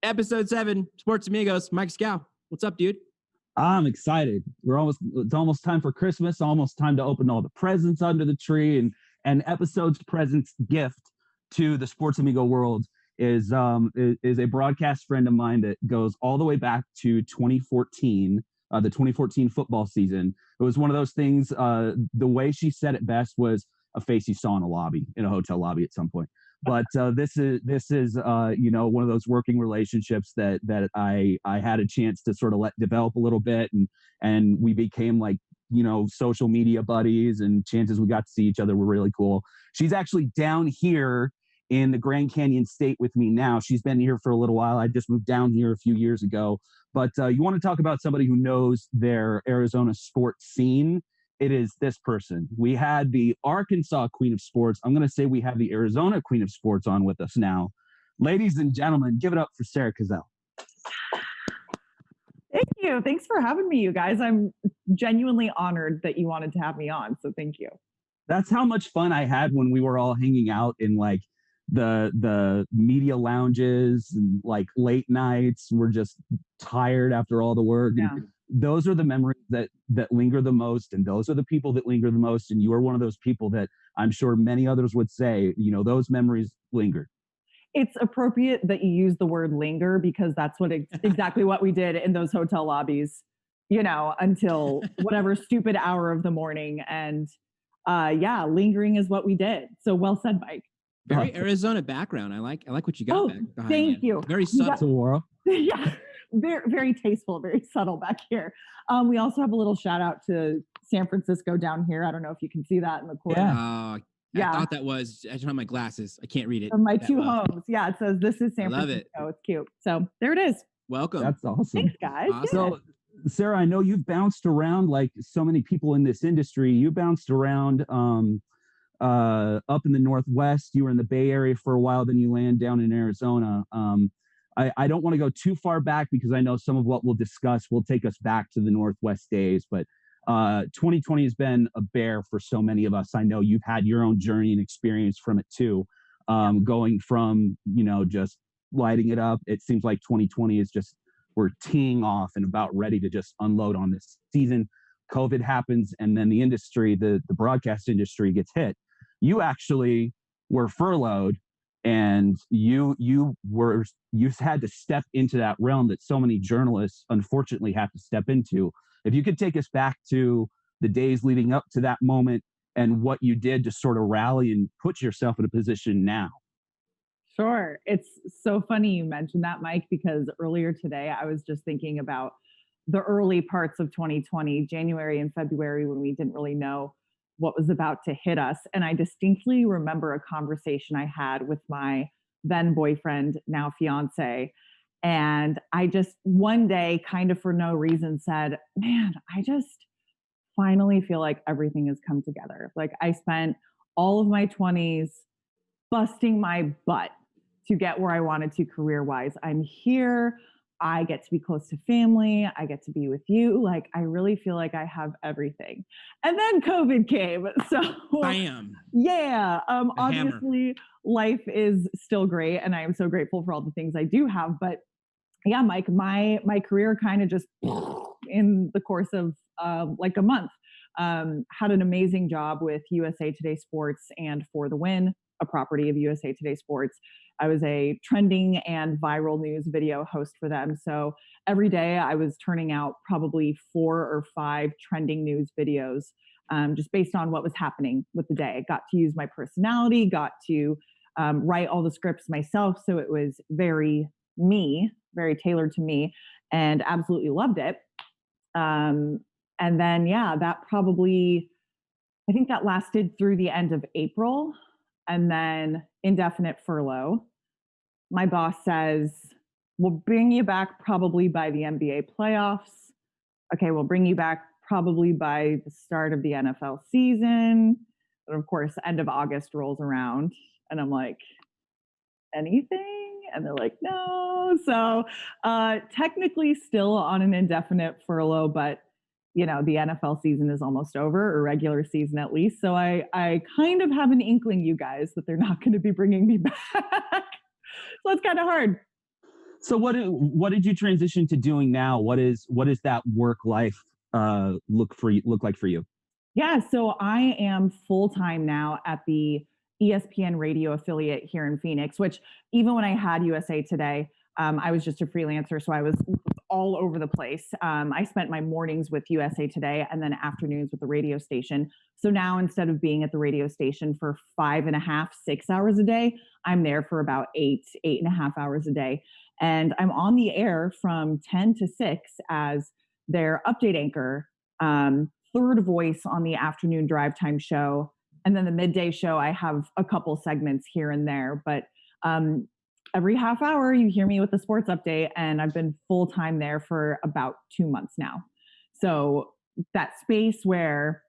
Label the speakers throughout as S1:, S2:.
S1: Episode 7, Sports Amigos. Mike Scow. What's up, dude?
S2: I'm excited. It's almost time for Christmas, almost time to open all the presents under the tree, and episode's presents gift to the Sports Amigo world is a broadcast friend of mine that goes all the way back to 2014, the 2014 football season. It was one of those things, the way she said it best was a face you saw in a hotel lobby at some point. But this is one of those working relationships that I had a chance to sort of let develop a little bit, and we became like social media buddies, and chances we got to see each other were really cool. She's actually down here in the Grand Canyon State with me now. She's been here for a little while. I just moved down here a few years ago. But you want to talk about somebody who knows their Arizona sports scene? It is this person. We had the Arkansas Queen of Sports. I'm going to say we have the Arizona Queen of Sports on with us now. Ladies and gentlemen, give it up for Sarah Kezele.
S3: Thank you. Thanks for having me, you guys. I'm genuinely honored that you wanted to have me on, so thank you.
S2: That's how much fun I had when we were all hanging out in like the media lounges and like late nights. We're just tired after all the work.
S3: Yeah.
S2: And those are the memories that linger the most, and those are the people that linger the most. And you are one of those people that I'm sure many others would say, those memories linger.
S3: It's appropriate that you use the word linger, because that's exactly what we did in those hotel lobbies, until whatever stupid hour of the morning. And lingering is what we did. So well said, Mike.
S1: Very Arizona background. I like what you got back behind.
S3: Thank you.
S1: Very subtle.
S3: Yeah. Very, very tasteful, very subtle back here. We also have a little shout out to San Francisco down here. I don't know if you can see that in the corner.
S1: Yeah. I thought that was, I don't have my glasses. I can't read it.
S3: From my two homes. Yeah, it says this is San Francisco.
S1: Love it.
S3: It's cute. So there it is.
S1: Welcome.
S2: That's awesome.
S3: Thanks, guys.
S1: Awesome.
S2: So, Sarah, I know you've bounced around like so many people in this industry. You bounced around up in the Northwest. You were in the Bay Area for a while, then you land down in Arizona. I don't want to go too far back because I know some of what we'll discuss will take us back to the Northwest days, but 2020 has been a bear for so many of us. I know you've had your own journey and experience from it too. Going from, just lighting it up. It seems like 2020 is just, we're teeing off and about ready to just unload on this season. COVID happens, and then the industry, the broadcast industry gets hit. You actually were furloughed, and you had to step into that realm that so many journalists unfortunately have to step into. If you could take us back to the days leading up to that moment and what you did to sort of rally and put yourself in a position now.
S3: Sure. It's so funny you mentioned that, Mike, because earlier today I was just thinking about the early parts of 2020, January and February, when we didn't really know what was about to hit us. And I distinctly remember a conversation I had with my then boyfriend, now fiance. And I just one day, kind of for no reason, said, man, I just finally feel like everything has come together. Like, I spent all of my 20s busting my butt to get where I wanted to career-wise. I'm here. I get to be close to family. I get to be with you. Like, I really feel like I have everything. And then COVID came. So
S1: Bam.
S3: Yeah. Obviously life is still great, and I am so grateful for all the things I do have. But yeah, Mike, my career kind of just in the course of like a month. Had an amazing job with USA Today Sports and For the Win, a property of USA Today Sports. I was a trending and viral news video host for them. So every day I was turning out probably 4 or 5 trending news videos, just based on what was happening with the day. I got to use my personality, got to write all the scripts myself. So it was very me, very tailored to me, and absolutely loved it. And then, that probably, I think that lasted through the end of April, and then indefinite furlough. My boss says, we'll bring you back probably by the NBA playoffs. Okay, we'll bring you back probably by the start of the NFL season. And of course, end of August rolls around, and I'm like, anything? And they're like, no. So technically still on an indefinite furlough, but the NFL season is almost over, or regular season at least. So I kind of have an inkling, you guys, that they're not going to be bringing me back. So it's kind of hard.
S2: So what did you transition to doing now? What is that work life look like for you?
S3: Yeah, so I am full time now at the ESPN radio affiliate here in Phoenix, which even when I had USA Today, I was just a freelancer, so I was all over the place. I spent my mornings with USA Today and then afternoons with the radio station. So now instead of being at the radio station for 5.5, 6 hours a day, I'm there for about 8.5 hours a day. And I'm on the air from 10 to 6 as their update anchor, third voice on the afternoon drive time show. And then the midday show, I have a couple segments here and there. But every half hour, you hear me with the sports update. And I've been full time there for about 2 months now. So that space where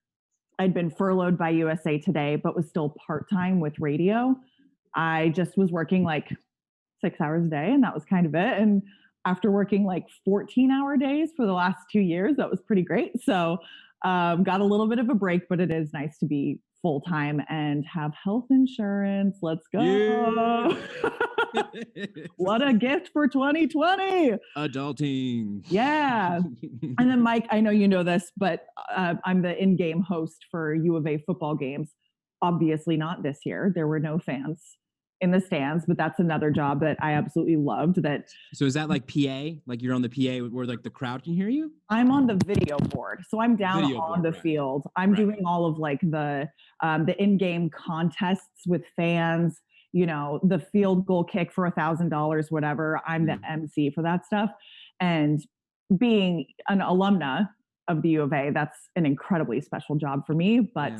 S3: I'd been furloughed by USA Today, but was still part time with radio, I just was working like 6 hours a day, and that was kind of it. And after working like 14-hour days for the last 2 years, that was pretty great. So got a little bit of a break, but it is nice to be full time and have health insurance. Let's go. Yeah. What a gift for 2020.
S1: Adulting.
S3: Yeah. And then Mike, I know you know this, but I'm the in-game host for U of A football games. Obviously not this year. There were no fans in the stands, but that's another job that I absolutely loved.
S1: So is that like PA? Like you're on the PA where like the crowd can hear you?
S3: I'm on the video board. So I'm down on the field. I'm doing all of like the in-game contests with fans, you know, the field goal kick for $1,000, whatever. I'm the MC for that stuff. And being an alumna of the U of A, that's an incredibly special job for me, but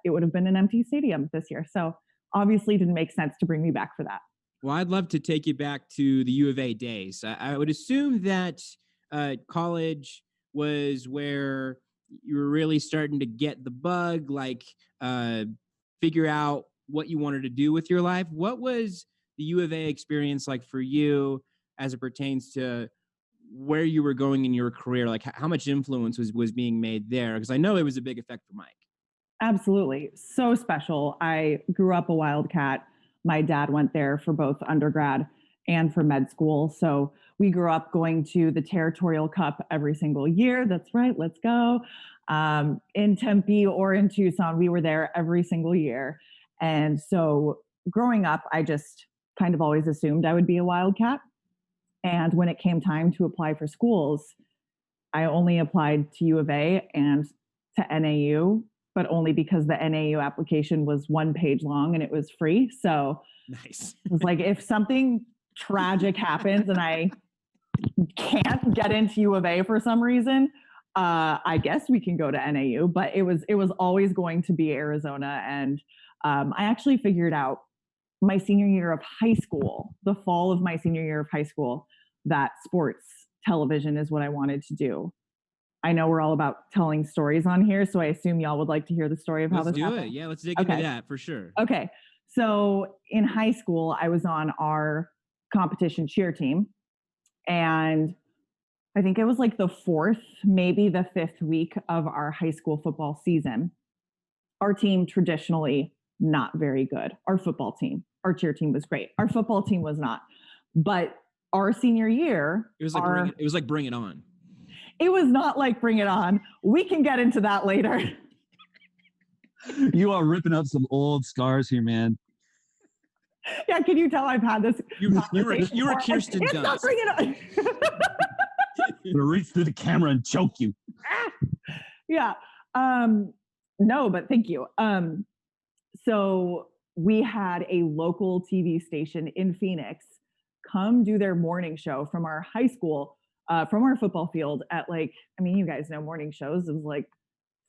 S3: it would have been an empty stadium this year. So obviously didn't make sense to bring me back for that.
S1: Well, I'd love to take you back to the U of A days. I would assume that college was where you were really starting to get the bug, like figure out what you wanted to do with your life. What was the U of A experience like for you as it pertains to where you were going in your career? Like how much influence was being made there? Because I know it was a big effect for Mike.
S3: Absolutely. So special. I grew up a Wildcat. My dad went there for both undergrad and for med school. So we grew up going to the Territorial Cup every single year. That's right. Let's go. In Tempe or in Tucson, we were there every single year. And so growing up, I just kind of always assumed I would be a Wildcat. And when it came time to apply for schools, I only applied to U of A and to NAU, but only because the NAU application was 1 page long and it was free. So
S1: nice.
S3: It was like, if something tragic happens and I can't get into U of A for some reason, I guess we can go to NAU, but it was always going to be Arizona. And I actually figured out my senior year of high school, the fall of my senior year of high school, that sports television is what I wanted to do. I know we're all about telling stories on here, so I assume y'all would like to hear the story of how this happened.
S1: Let's do it. Yeah, let's dig into that for sure.
S3: Okay. So in high school, I was on our competition cheer team, and I think it was like the 4th, maybe the 5th week of our high school football season. Our team traditionally not very good. Our football team, our cheer team was great. Our football team was not. But our senior year,
S1: it was like Bring It On.
S3: It was not like Bring It On. We can get into that later.
S2: You are ripping up some old scars here, man.
S3: Yeah, can you tell I've had this?
S1: You were Kirsten Dunst.
S3: Not Bring It On.
S2: I'm gonna reach through the camera and choke you.
S3: Yeah. No, but thank you. So we had a local TV station in Phoenix come do their morning show from our high school, from our football field at like, I mean, you guys know morning shows. It was like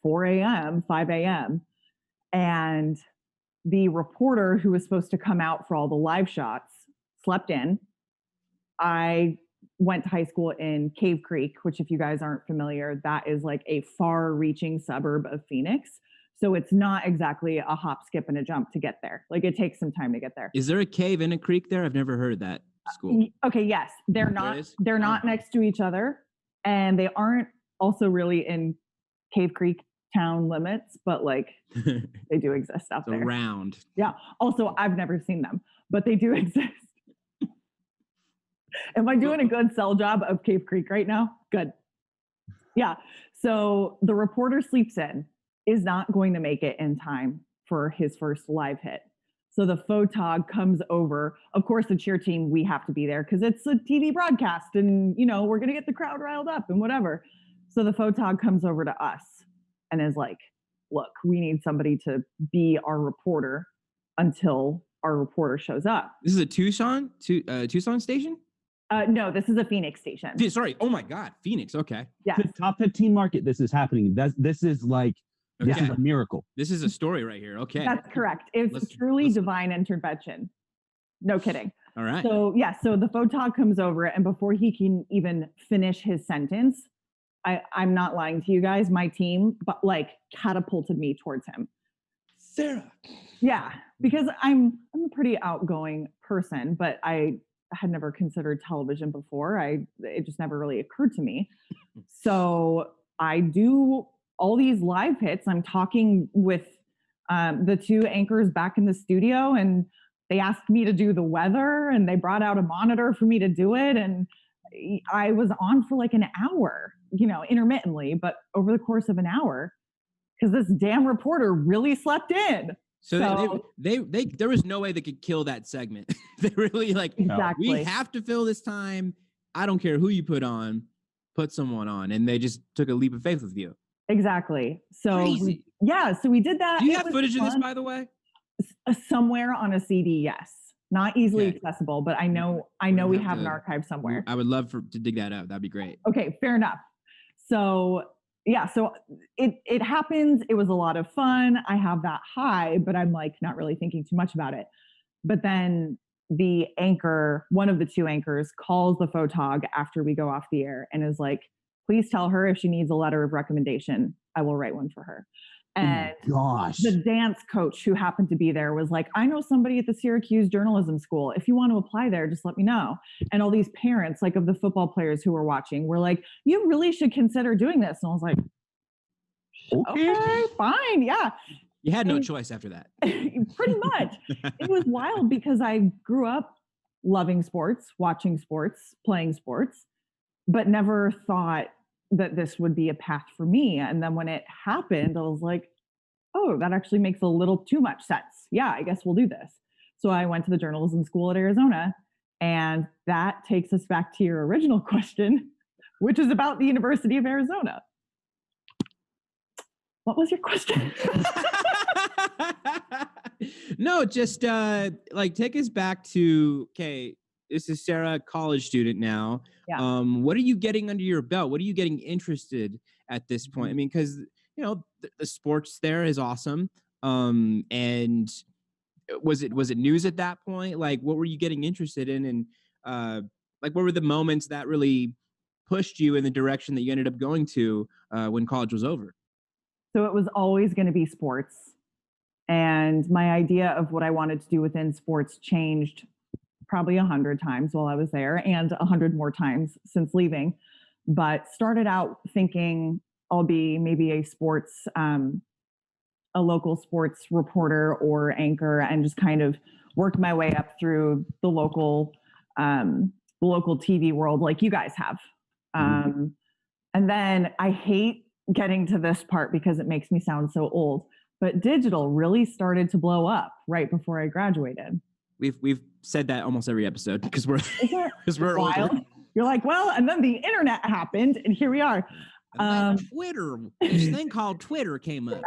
S3: 4 a.m., 5 a.m. And the reporter who was supposed to come out for all the live shots slept in. I went to high school in Cave Creek, which if you guys aren't familiar, that is like a far-reaching suburb of Phoenix. So it's not exactly a hop, skip, and a jump to get there. Like it takes some time to get there.
S1: Is there a cave in a creek there? I've never heard of that school.
S3: Okay, yes. They're not next to each other. And they aren't also really in Cave Creek town limits, but like they do exist out there.
S1: Around.
S3: Yeah. Also, I've never seen them, but they do exist. Am I doing a good sell job of Cave Creek right now? Good. Yeah. So the reporter sleeps in, is not going to make it in time for his first live hit. So the photog comes over. Of course, the cheer team, we have to be there because it's a TV broadcast and, we're going to get the crowd riled up and whatever. So the photog comes over to us and is like, look, we need somebody to be our reporter until our reporter shows up.
S1: This is a Tucson station?
S3: No, this is a Phoenix station.
S1: Sorry. Oh my God. Phoenix. Okay.
S3: Yeah.
S2: Top 15 market. This is happening. This is a miracle.
S1: This is a story right here. Okay.
S3: That's correct. It's truly divine intervention. No kidding.
S1: All right.
S3: So so the photog comes over, and before he can even finish his sentence, I'm not lying to you guys, my team, but catapulted me towards him.
S1: Sarah.
S3: Yeah, because I'm a pretty outgoing person, but I had never considered television before. It just never really occurred to me. So I do all these live hits. I'm talking with the two anchors back in the studio, and they asked me to do the weather, and they brought out a monitor for me to do it. And I was on for like an hour, intermittently, but over the course of an hour, because this damn reporter really slept in.
S1: So they there was no way they could kill that segment. They really
S3: exactly.
S1: We have to fill this time. I don't care who you put someone on. And they just took a leap of faith with you.
S3: Exactly. So so we did that.
S1: Do you have footage of this, by the way?
S3: Somewhere on a CD, yes. Not easily accessible, but I know we have an archive somewhere.
S1: I would love to dig that up. That'd be great.
S3: Okay, fair enough. So so it happens. It was a lot of fun. I have that high, but I'm not really thinking too much about it. But then the anchor, one of the two anchors, calls the photog after we go off the air and is like, please tell her if she needs a letter of recommendation, I will write one for her. And the dance coach who happened to be there was like, I know somebody at the Syracuse Journalism School. If you want to apply there, just let me know. And all these parents, of the football players who were watching, were like, you really should consider doing this. And I was like, okay, fine. Yeah.
S1: You had no choice after that.
S3: Pretty much. It was wild because I grew up loving sports, watching sports, playing sports, but never thought that this would be a path for me. And then when it happened, I was like, oh, that actually makes a little too much sense. Yeah, I guess we'll do this. So I went to the journalism school at Arizona, and that takes us back to your original question, which is about the University of Arizona. What was your question?
S1: No, just take us back to, okay, this is Sarah, college student now.
S3: Yeah.
S1: What are you getting under your belt? What are you getting interested at this point? I mean, because, the sports there is awesome. And was it news at that point? What were you getting interested in? And what were the moments that really pushed you in the direction that you ended up going to when college was over?
S3: So it was always going to be sports. And my idea of what I wanted to do within sports changed probably 100 times while I was there, and 100 more times since leaving. But started out thinking I'll be maybe a local sports reporter or anchor, and just kind of work my way up through the local TV world like you guys have. And then I hate getting to this part because it makes me sound so old, but digital really started to blow up right before I graduated.
S1: We've said that almost every episode because we're older.
S3: You're like, well, and then the internet happened, and here we are.
S1: Twitter, this thing called Twitter came up.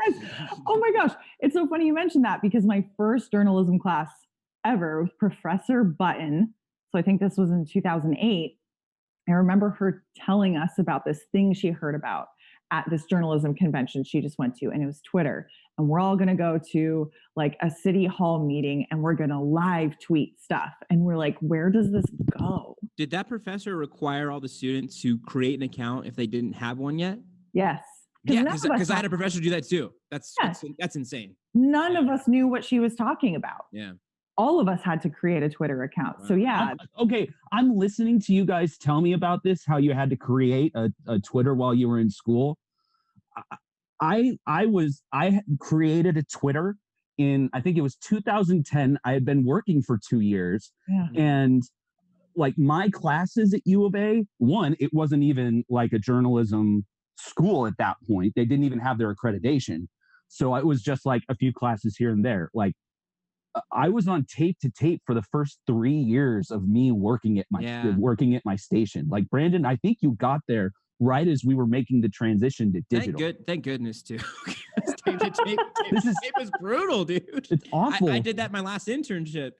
S3: Oh my gosh, it's so funny you mentioned that, because my first journalism class ever was Professor Button. So I think this was in 2008. I remember her telling us about this thing she heard about at this journalism convention she just went to, and it was Twitter. And we're all going to go to a city hall meeting, and we're going to live tweet stuff. And we're like, where does this go?
S1: Did that professor require all the students to create an account if they didn't have one yet?
S3: Yes.
S1: Yeah, because I had a professor do that too. That's insane.
S3: None of us knew what she was talking about.
S1: Yeah.
S3: All of us had to create a Twitter account. Wow. So yeah.
S2: Okay, I'm listening to you guys tell me about this, how you had to create a Twitter while you were in school. I created a Twitter in, I think it was 2010. I had been working for 2 years, and like my classes at U of A, one, it wasn't even like a journalism school at that point. They didn't even have their accreditation. So it was just like a few classes here and there. Like I was on tape to tape for the first 3 years of me working at my station. Like Brandon, I think you got there right as we were making the transition to digital.
S1: Thank goodness too. Tape was brutal, dude.
S2: It's awful.
S1: I did that my last internship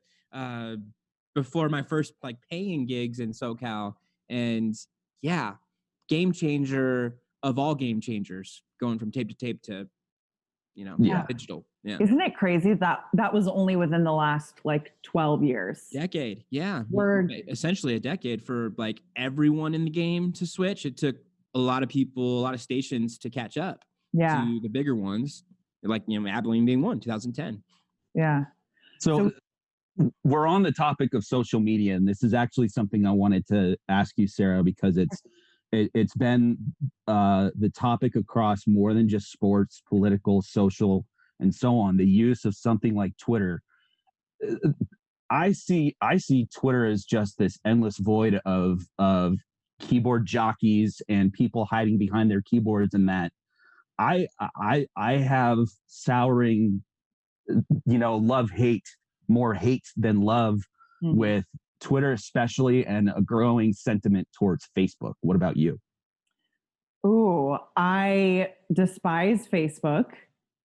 S1: before my first like paying gigs in SoCal, and yeah, game changer of all game changers, going from tape to tape to digital. Yeah.
S3: Isn't it crazy that was only within the last like 12 years?
S1: Decade. Yeah.
S3: We're
S1: essentially a decade for like everyone in the game to switch. It took a lot of people, a lot of stations to catch up to the bigger ones. Like, Abilene being one, 2010.
S3: Yeah.
S2: So we're on the topic of social media, and this is actually something I wanted to ask you, Sarah, because it's been the topic across more than just sports, political, social, and so on. The use of something like Twitter. I see Twitter as just this endless void of keyboard jockeys and people hiding behind their keyboards, and that I have souring, more hate than love with Twitter especially, and a growing sentiment towards Facebook. What about you?
S3: Oh, I despise Facebook,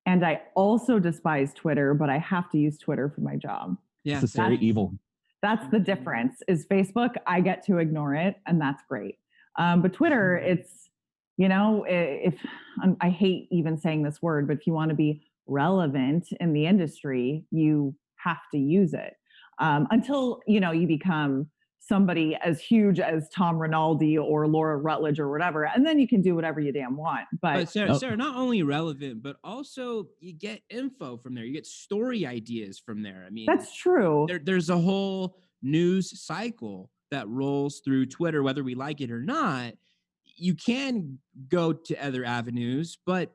S3: and I also despise Twitter, but I have to use Twitter for my job.
S2: Yeah, it's very evil.
S3: That's the difference. Is Facebook, I get to ignore it, and that's great. But Twitter, it's, if I hate even saying this word, but if you want to be relevant in the industry, you have to use it until you become somebody as huge as Tom Rinaldi or Laura Rutledge or whatever, and then you can do whatever you damn want. But
S1: Sarah, not only relevant, but also you get info from there. You get story ideas from there. I mean,
S3: that's true.
S1: There's a whole news cycle that rolls through Twitter, whether we like it or not. You can go to other avenues, but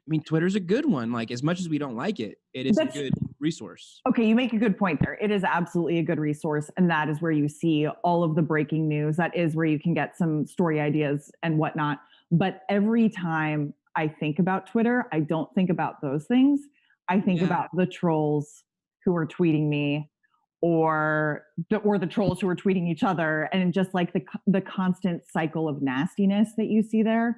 S1: I mean, Twitter's a good one. Like, as much as we don't like it, it is a good resource.
S3: Okay, you make a good point there. It is absolutely a good resource, and that is where you see all of the breaking news. That is where you can get some story ideas and whatnot. But every time I think about Twitter, I don't think about those things. I think about the trolls who are tweeting me, or the trolls who are tweeting each other, and just like the constant cycle of nastiness that you see there.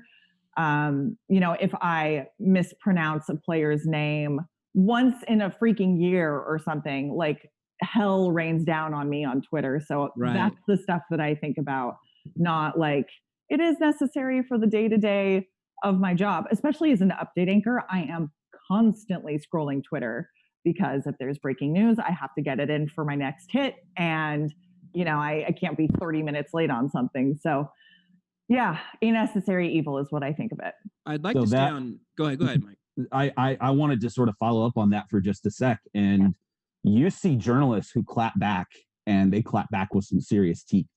S3: If I mispronounce a player's name once in a freaking year or something, like hell rains down on me on Twitter. So that's the stuff that I think about, not like it is necessary for the day-to-day of my job, especially as an update anchor. I am constantly scrolling Twitter because if there's breaking news, I have to get it in for my next hit. And, I can't be 30 minutes late on something. So yeah, a necessary evil is what I think of it.
S1: I'd like to stay on. Go ahead, Mike.
S2: I wanted to sort of follow up on that for just a sec. And you see journalists who clap back, and they clap back with some serious teeth.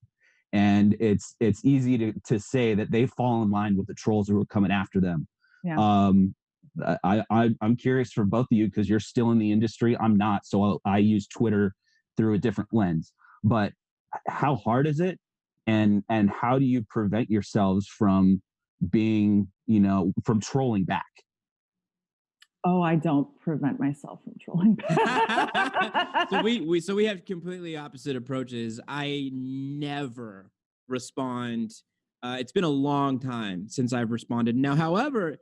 S2: And it's easy to say that they fall in line with the trolls who are coming after them. Yeah. I'm curious for both of you, because you're still in the industry. I'm not, so I use Twitter through a different lens. But how hard is it? And how do you prevent yourselves from being, from trolling back?
S3: Oh, I don't prevent myself from trolling back.
S1: So we have completely opposite approaches. I never respond. It's been a long time since I've responded. Now, however,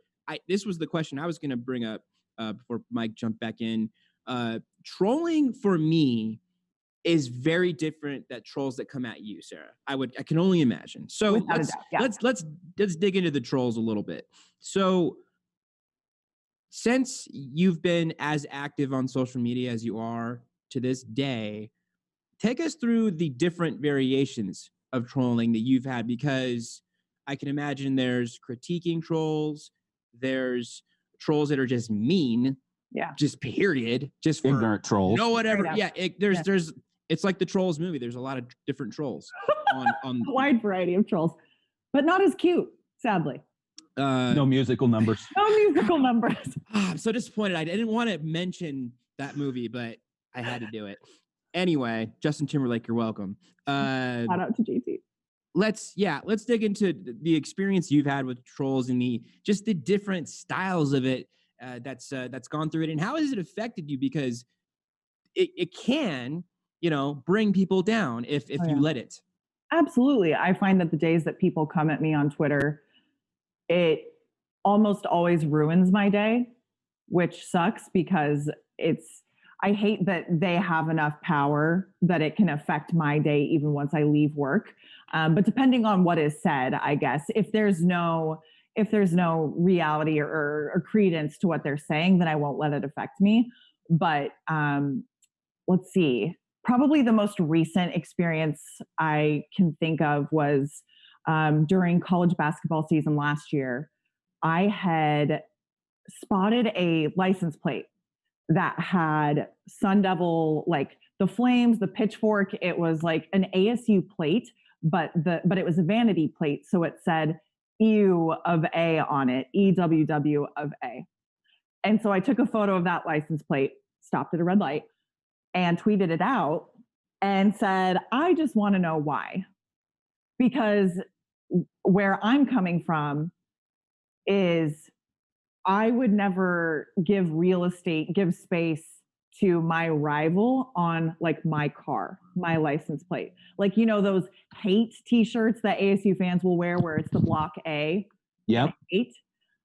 S1: this was the question I was going to bring up before Mike jumped back in. Trolling for me is very different than trolls that come at you, Sarah. I can only imagine. So let's dig into the trolls a little bit. So since you've been as active on social media as you are to this day, take us through the different variations of trolling that you've had, because I can imagine there's critiquing trolls, there's trolls that are just mean, just period, just for
S2: ignorant trolls,
S1: whatever. Yeah, there's. It's like the Trolls movie. There's a lot of different trolls on
S3: a wide variety of trolls, but not as cute, sadly.
S2: No musical numbers.
S3: No musical numbers.
S1: I'm so disappointed. I didn't want to mention that movie, but I had to do it. Anyway, Justin Timberlake, you're welcome.
S3: Shout out to JT.
S1: Let's dig into the experience you've had with trolls and the different styles of it that's gone through it, and how has it affected you? Because it can, bring people down if you let it.
S3: Absolutely. I find that the days that people come at me on Twitter, it almost always ruins my day, which sucks because I hate that they have enough power that it can affect my day even once I leave work. But depending on what is said, I guess, if there's no reality or credence to what they're saying, then I won't let it affect me. But let's see. Probably the most recent experience I can think of was during college basketball season last year. I had spotted a license plate that had Sun Devil, like the flames, the pitchfork. It was like an ASU plate, but it was a vanity plate. So it said EW of A on it, EWW of A. And so I took a photo of that license plate, stopped at a red light, and tweeted it out and said, I just want to know why. Because where I'm coming from is I would never give space to my rival on like my car, my license plate. Like, those hate t-shirts that ASU fans will wear where it's the block A.
S2: Yep.
S3: Hate.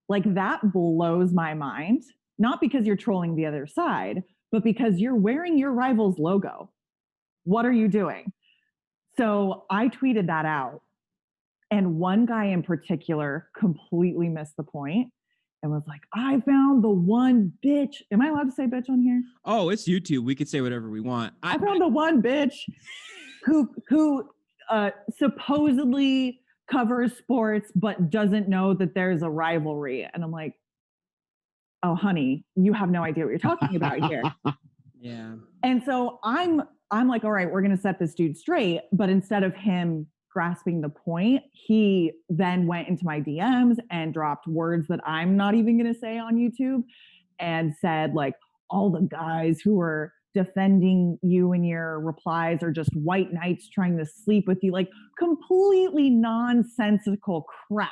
S3: Like that blows my mind. Not because you're trolling the other side, but because you're wearing your rival's logo. What are you doing? So I tweeted that out. And one guy in particular completely missed the point and was like, I found the one bitch. Am I allowed to say bitch on here?
S1: Oh, it's YouTube. We could say whatever we want.
S3: I found the one bitch who supposedly covers sports, but doesn't know that there's a rivalry. And I'm like, oh, honey, you have no idea what you're talking about here.
S1: Yeah.
S3: And so I'm like, all right, we're going to set this dude straight. But instead of him grasping the point, he then went into my DMs and dropped words that I'm not even going to say on YouTube and said, like, all the guys who are defending you in your replies are just white knights trying to sleep with you. Like, completely nonsensical crap.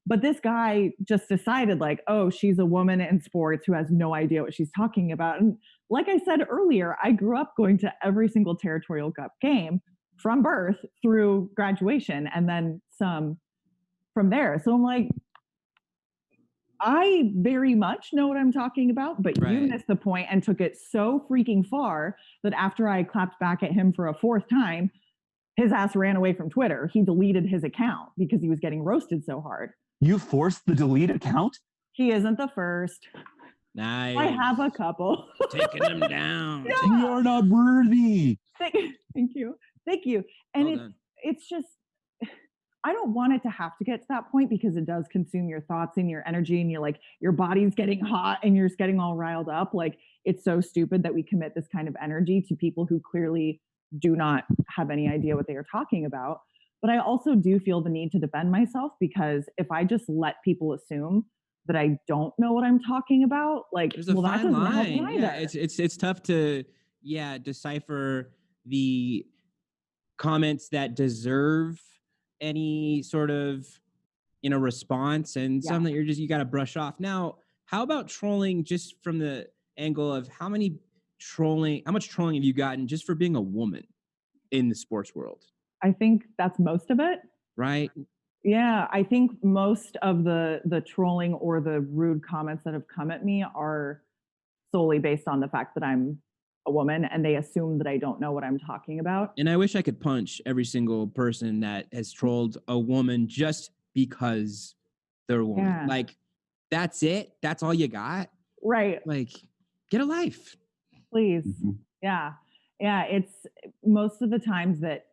S3: But this guy just decided, like, oh, she's a woman in sports who has no idea what she's talking about. And like I said earlier, I grew up going to every single Territorial Cup game from birth through graduation and then some from there. So I'm like, I very much know what I'm talking about, but right. You missed the point and took it so freaking far that after I clapped back at him for a fourth time, his ass ran away from Twitter. He deleted his account because he was getting roasted so hard.
S2: You forced the delete account?
S3: He isn't the first.
S1: Nice.
S3: I have a couple.
S1: Taking them down.
S3: Yeah.
S2: You are not worthy.
S3: Thank you. And it's just, I don't want it to have to get to that point because it does consume your thoughts and your energy and you're like, your body's getting hot and you're just getting all riled up. Like, it's so stupid that we commit this kind of energy to people who clearly do not have any idea what they are talking about. But I also do feel the need to defend myself because if I just let people assume that I don't know what I'm talking about, like,
S1: there's a
S3: well,
S1: fine line.
S3: Yeah,
S1: it's tough to decipher the comments that deserve any sort of response and some that you got to brush off. Now, how about trolling just from the angle of how much trolling have you gotten just for being a woman in the sports world?
S3: I think that's most of it.
S1: Right.
S3: Yeah, I think most of the trolling or the rude comments that have come at me are solely based on the fact that I'm a woman and they assume that I don't know what I'm talking about.
S1: And I wish I could punch every single person that has trolled a woman just because they're a woman. Yeah. Like, that's it? That's all you got?
S3: Right.
S1: Like, get a life.
S3: Please. Mm-hmm. Yeah. Yeah, it's most of the times that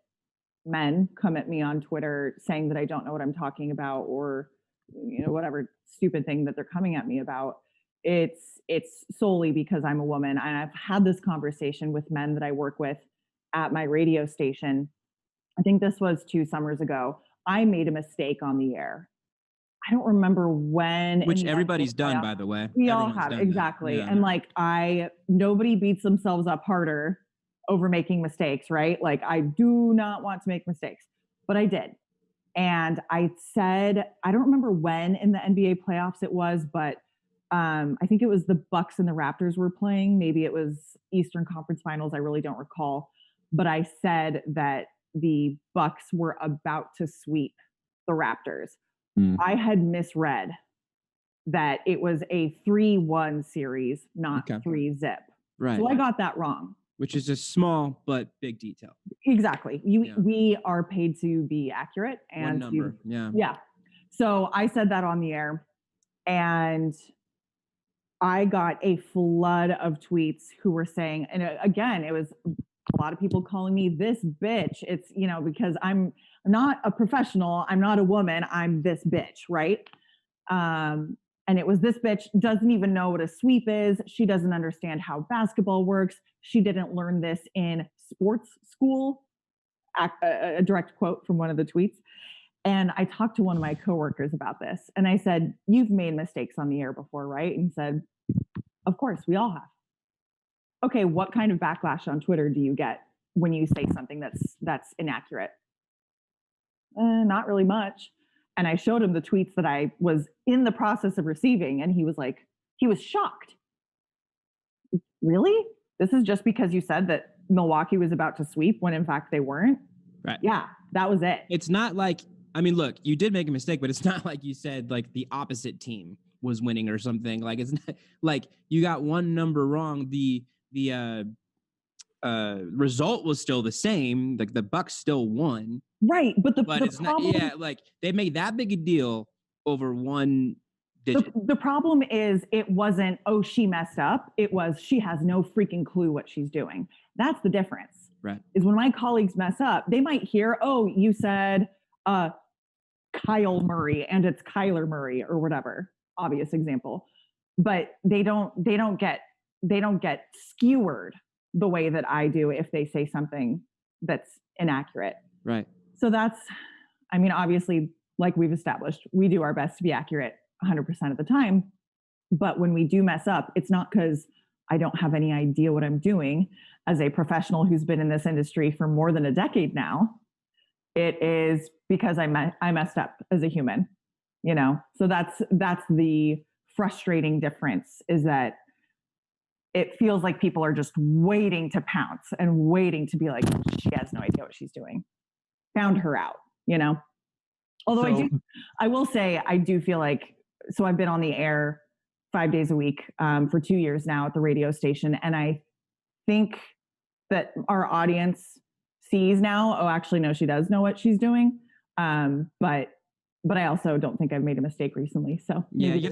S3: men come at me on Twitter saying that I don't know what I'm talking about or, whatever stupid thing that they're coming at me about. It's solely because I'm a woman. And I've had this conversation with men that I work with at my radio station. I think this was 2 summers ago. I made a mistake on the air. I don't remember when.
S1: Which everybody's done, by the way.
S3: We all have, exactly. Yeah. And like, nobody beats themselves up harder over making mistakes, right? Like, I do not want to make mistakes, but I did. And I said, I don't remember when in the NBA playoffs it was, but I think it was the Bucks and the Raptors were playing. Maybe it was Eastern Conference Finals. I really don't recall. But I said that the Bucks were about to sweep the Raptors. I had misread that it was a 3-1 series, not 3-0.
S1: Right.
S3: So I got that wrong.
S1: Which is a small but big detail.
S3: Exactly. We are paid to be accurate and
S1: one number.
S3: Yeah. So I said that on the air, and I got a flood of tweets who were saying, and again, it was a lot of people calling me this bitch. It's, because I'm not a professional, I'm not a woman, I'm this bitch, right? And it was, this bitch doesn't even know what a sweep is. She doesn't understand how basketball works. She didn't learn this in sports school. A direct quote from one of the tweets. And I talked to one of my coworkers about this, and I said, "You've made mistakes on the air before, right?" And he said, "Of course, we all have." Okay, what kind of backlash on Twitter do you get when you say something that's inaccurate? Not really much. And I showed him the tweets that I was in the process of receiving, and he was shocked. Really? This is just because you said that Milwaukee was about to sweep when in fact they weren't?
S1: Right.
S3: Yeah, that was it.
S1: It's not like, look, you did make a mistake, but it's not like you said like the opposite team was winning or something. Like, it's not like you got one number wrong. The result was still the same. Like, the Bucks still won.
S3: Right, but the
S1: it's
S3: problem,
S1: not. Yeah, like they made that big a deal over one digit.
S3: The problem is, it wasn't, oh, she messed up. It was, she has no freaking clue what she's doing. That's the difference.
S1: Right.
S3: Is when my colleagues mess up, they might hear, oh, you said Kyle Murray and it's Kyler Murray or whatever, obvious example, but they don't get skewered the way that I do if they say something that's inaccurate.
S1: Right.
S3: So that's, obviously, like we've established, we do our best to be accurate 100% of the time. But when we do mess up, it's not because I don't have any idea what I'm doing as a professional who's been in this industry for more than a decade now. It is because I messed up as a human, So that's the frustrating difference, is that it feels like people are just waiting to pounce and waiting to be like, she has no idea what she's doing. Found her out, Although I will say, I do feel like, so I've been on the air 5 days a week for 2 years now at the radio station. And I think that our audience sees now, oh, actually, no, she does know what she's doing. But I also don't think I've made a mistake recently. So
S1: yeah, you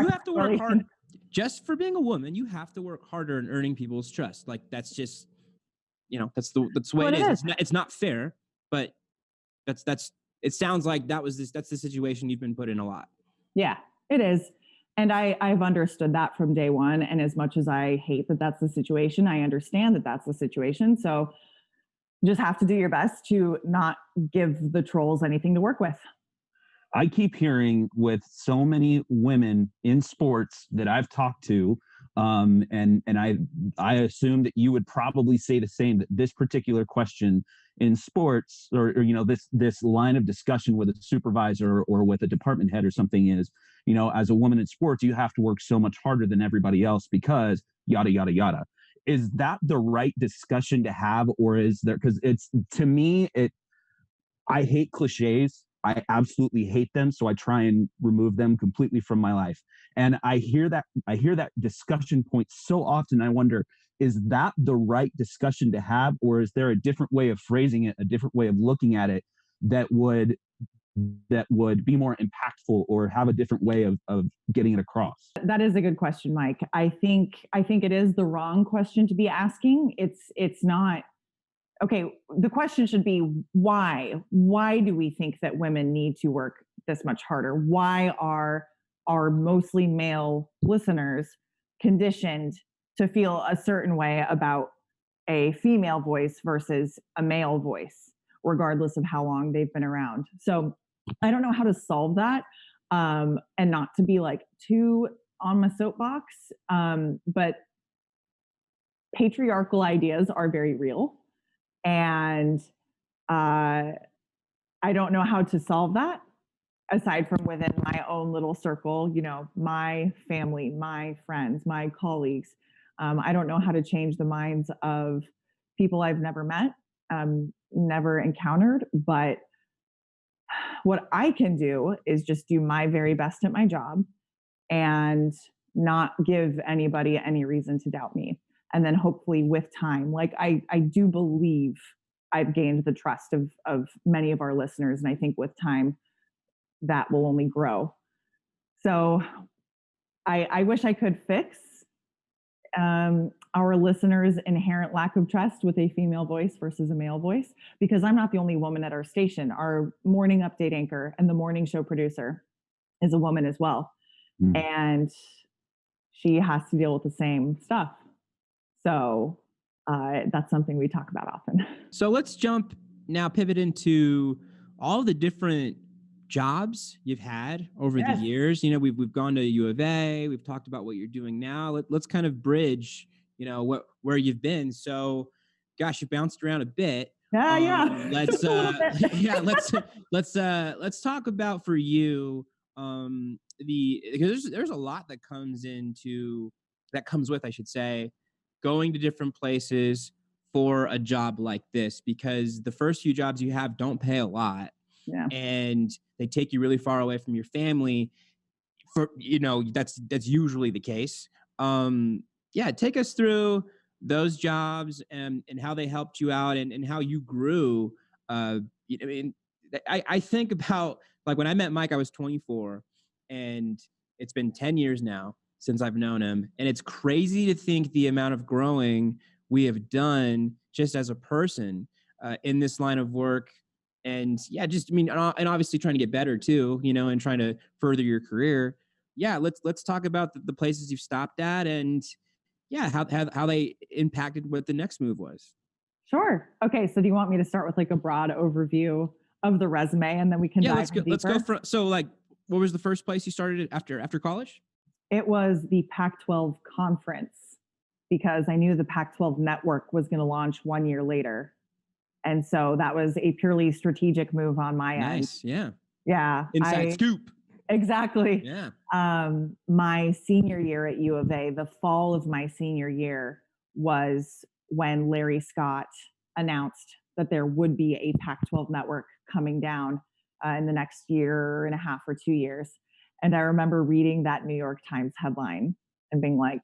S1: have to work hard. Just for being a woman, you have to work harder in earning people's trust. Like, that's just, that's the way it is. It's not fair, but it sounds like that's the situation you've been put in a lot.
S3: Yeah, it is. And I've understood that from day one. And as much as I hate that that's the situation, I understand that that's the situation. So just have to do your best to not give the trolls anything to work with.
S2: I keep hearing with so many women in sports that I've talked to, and I assume that you would probably say the same, that this particular question in sports, or this line of discussion with a supervisor or with a department head or something is, as a woman in sports, you have to work so much harder than everybody else because yada, yada, yada. Is that the right discussion to have? Or is there, because it's, to me, I hate cliches. I absolutely hate them. So I try and remove them completely from my life. And I hear that discussion point so often. I wonder, is that the right discussion to have? Or is there a different way of phrasing it, a different way of looking at it that would be more impactful or have a different way of getting it across? That
S3: is a good question, Mike. I think it is the wrong question to be asking. It's not. Okay, the question should be why? Why do we think that women need to work this much harder? Why are our mostly male listeners conditioned to feel a certain way about a female voice versus a male voice, regardless of how long they've been around? So I don't know how to solve that. and not to be like too on my soapbox, but patriarchal ideas are very real. And I don't know how to solve that aside from within my own little circle, my family, my friends, my colleagues. I don't know how to change the minds of people I've never met, never encountered, but what I can do is just do my very best at my job and not give anybody any reason to doubt me. And then hopefully with time, like I do believe I've gained the trust of many of our listeners. And I think with time, that will only grow. So I wish I could fix our listeners' inherent lack of trust with a female voice versus a male voice, because I'm not the only woman at our station. Our morning update anchor and the morning show producer is a woman as well. And she has to deal with the same stuff. So that's something we talk about often.
S1: So let's pivot into all the different jobs you've had over the years. We've gone to U of A, we've talked about what you're doing now. Let's kind of bridge, where you've been. So, gosh, you bounced around a bit. Let's let's talk about for you because there's a lot that comes with, I should say, going to different places for a job like this, because the first few jobs you have don't pay a lot.
S3: Yeah.
S1: And they take you really far away from your family. That's usually the case. Take us through those jobs and how they helped you out and how you grew. I think about, like, when I met Mike, I was 24, and it's been 10 years now since I've known him. And it's crazy to think the amount of growing we have done just as a person in this line of work. And and obviously trying to get better too, and trying to further your career. Let's talk about the places you've stopped at and how they impacted what the next move was.
S3: Sure. Okay. So do you want me to start with like a broad overview of the resume, and then we can dive deeper?
S1: Let's go so, like, what was the first place you started after college?
S3: It was the Pac-12 conference, because I knew the Pac-12 network was going to launch 1 year later. And so that was a purely strategic move on my end.
S1: Nice. Yeah.
S3: Yeah.
S1: Inside scoop.
S3: Exactly.
S1: Yeah.
S3: My senior year at U of A, the fall of my senior year, was when Larry Scott announced that there would be a Pac-12 network coming down in the next year and a half or 2 years. And I remember reading that New York Times headline and being like,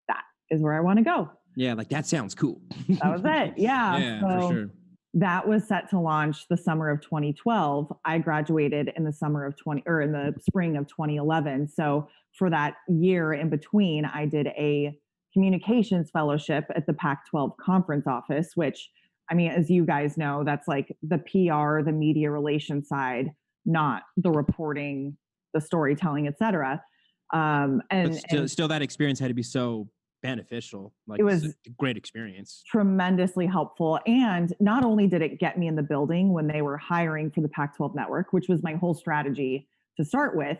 S3: that is where I want to go.
S1: Yeah, like, that sounds cool.
S3: That was it. Yeah.
S1: Yeah, for sure.
S3: That was set to launch the summer of 2012. I graduated in the in the spring of 2011. So for that year in between, I did a communications fellowship at the Pac-12 conference office, which, I mean, as you guys know, that's like the PR, the media relations side, not the reporting, the storytelling, et cetera. And
S1: still that experience had to be so beneficial. Like,
S3: it was
S1: a great experience,
S3: tremendously helpful. And not only did it get me in the building when they were hiring for the Pac-12 network, which was my whole strategy to start with,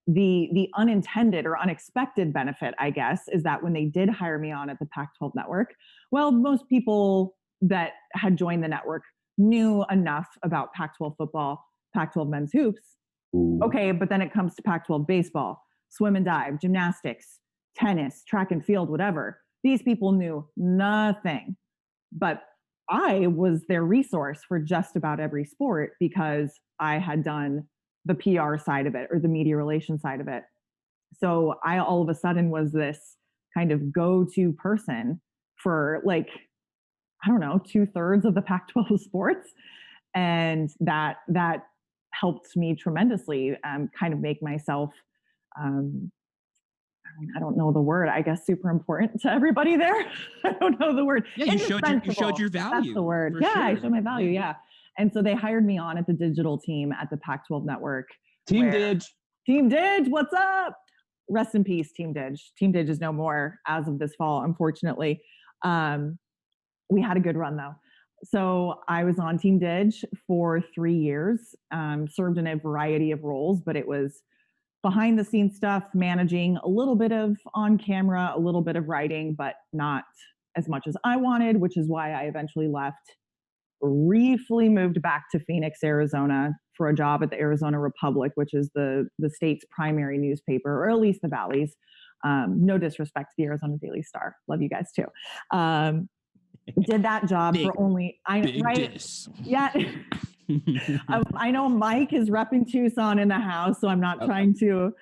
S3: the unintended or unexpected benefit, I guess, is that when they did hire me on at the Pac-12 network, well, most people that had joined the network knew enough about Pac-12 football, Pac-12 men's hoops. Ooh. Okay, but then it comes to Pac-12 baseball, swim and dive, gymnastics, tennis, track and field, whatever. These people knew nothing, but I was their resource for just about every sport because I had done the PR side of it or the media relations side of it. So I all of a sudden was this kind of go-to person for, like, I don't know, 2/3 of the Pac-12 sports. And that helped me tremendously kind of make myself, I don't know the word, I guess, super important to everybody there. I don't know the word.
S1: Yeah, you showed your value.
S3: That's the word. Yeah, sure. I showed my value. Yeah. And so they hired me on at the digital team at the Pac-12 network.
S2: Team Dig.
S3: What's up? Rest in peace, Team Dig. Team Dig is no more as of this fall, unfortunately. We had a good run though. So I was on Team Dig for 3 years, served in a variety of roles, but it was behind the scenes stuff, managing a little bit of on camera, a little bit of writing, but not as much as I wanted, which is why I eventually left, briefly moved back to Phoenix, Arizona for a job at the Arizona Republic, which is the state's primary newspaper, or at least the Valley's. No disrespect to the Arizona Daily Star. Love you guys too. Did that job for only, yeah. I know Mike is repping Tucson in the house, so I'm not trying to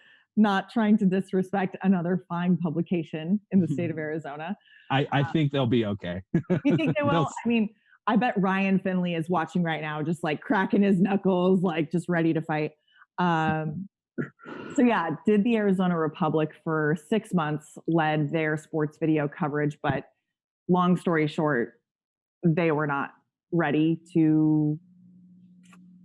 S3: disrespect another fine publication in the state of Arizona.
S2: I think they'll be okay.
S3: You think they will? I mean, I bet Ryan Finley is watching right now, just like cracking his knuckles, like just ready to fight. So yeah, did the Arizona Republic for 6 months, led their sports video coverage, but long story short, they were not ready to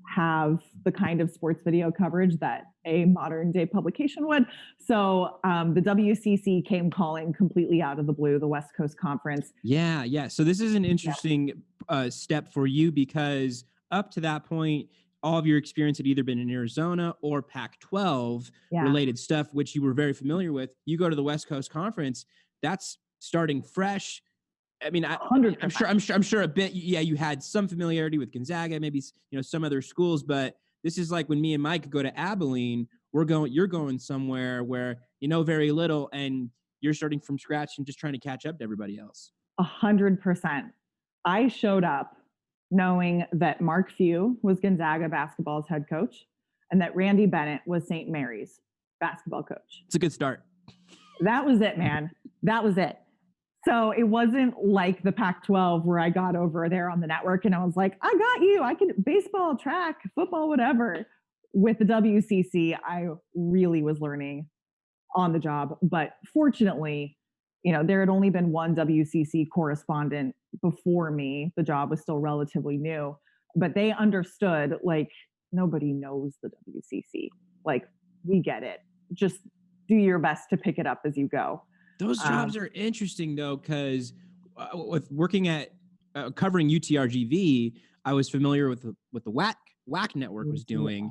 S3: have the kind of sports video coverage that a modern day publication would. So the WCC came calling completely out of the blue, the West Coast Conference.
S1: Yeah. So this is an interesting step for you, because up to that point, all of your experience had either been in Arizona or Pac-12 related stuff, which you were very familiar with. You go to the West Coast Conference, that's starting fresh. I mean, I'm sure a bit. Yeah, you had some familiarity with Gonzaga, maybe some other schools, but this is like when me and Mike go to Abilene. You're going somewhere where you know very little, and you're starting from scratch and just trying to catch up to everybody else.
S3: 100%. I showed up knowing that Mark Few was Gonzaga basketball's head coach, and that Randy Bennett was St. Mary's basketball coach.
S1: It's a good start.
S3: That was it, man. That was it. So it wasn't like the Pac-12 where I got over there on the network and I was like, I got you. I can baseball, track, football, whatever. With the WCC, I really was learning on the job. But fortunately, there had only been one WCC correspondent before me. The job was still relatively new, but they understood, like, nobody knows the WCC. Like, we get it. Just do your best to pick it up as you go.
S1: Those jobs are interesting, though, because with working at covering UTRGV, I was familiar with what the WAC network was doing,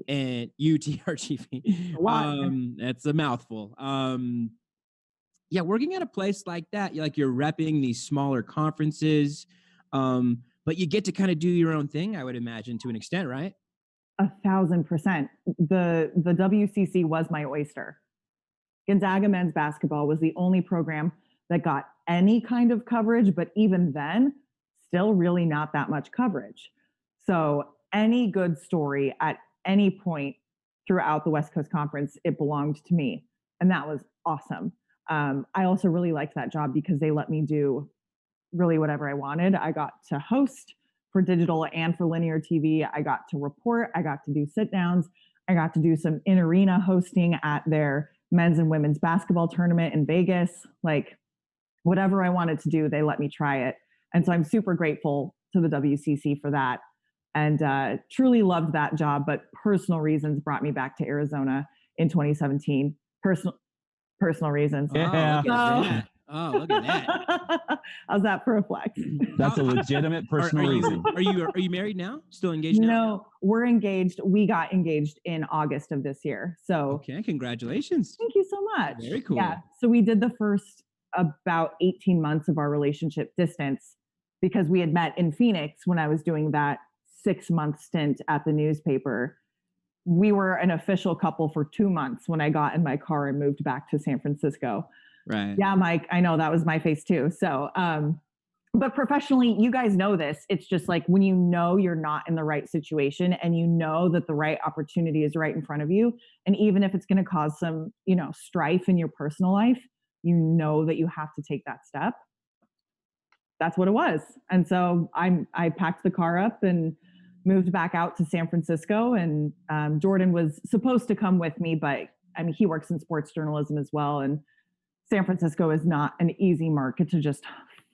S1: and UTRGV. That's a mouthful. Yeah, working at a place like that, you're repping these smaller conferences, but you get to kind of do your own thing, I would imagine, to an extent, right?
S3: 1,000%. The WCC was my oyster. Gonzaga men's basketball was the only program that got any kind of coverage, but even then, still really not that much coverage. So any good story at any point throughout the West Coast Conference, it belonged to me. And that was awesome. I also really liked that job because they let me do really whatever I wanted. I got to host for digital and for linear TV. I got to report. I got to do sit downs. I got to do some in-arena hosting at their men's and women's basketball tournament in Vegas. Like, whatever I wanted to do, they let me try it. And so I'm super grateful to the WCC for that, and truly loved that job. But personal reasons brought me back to Arizona in 2017. Personal reasons.
S2: Yeah.
S1: Oh, look at that.
S3: How's that for a flex?
S2: That's a legitimate personal reason.
S1: Are you married now? Still engaged now?
S3: No, we're engaged. We got engaged in August of this year. So
S1: okay, congratulations.
S3: Thank you so much.
S1: Very cool.
S3: Yeah. So we did the first about 18 months of our relationship distance because we had met in Phoenix when I was doing that 6-month stint at the newspaper. We were an official couple for 2 months when I got in my car and moved back to San Francisco.
S1: Right.
S3: Yeah, Mike, I know that was my face too. So, but professionally, you guys know this. It's just like when you know you're not in the right situation and you know that the right opportunity is right in front of you. And even if it's going to cause some, strife in your personal life, you know that you have to take that step. That's what it was. And so I packed the car up and moved back out to San Francisco. And Jordan was supposed to come with me, but I mean, he works in sports journalism as well. And San Francisco is not an easy market to just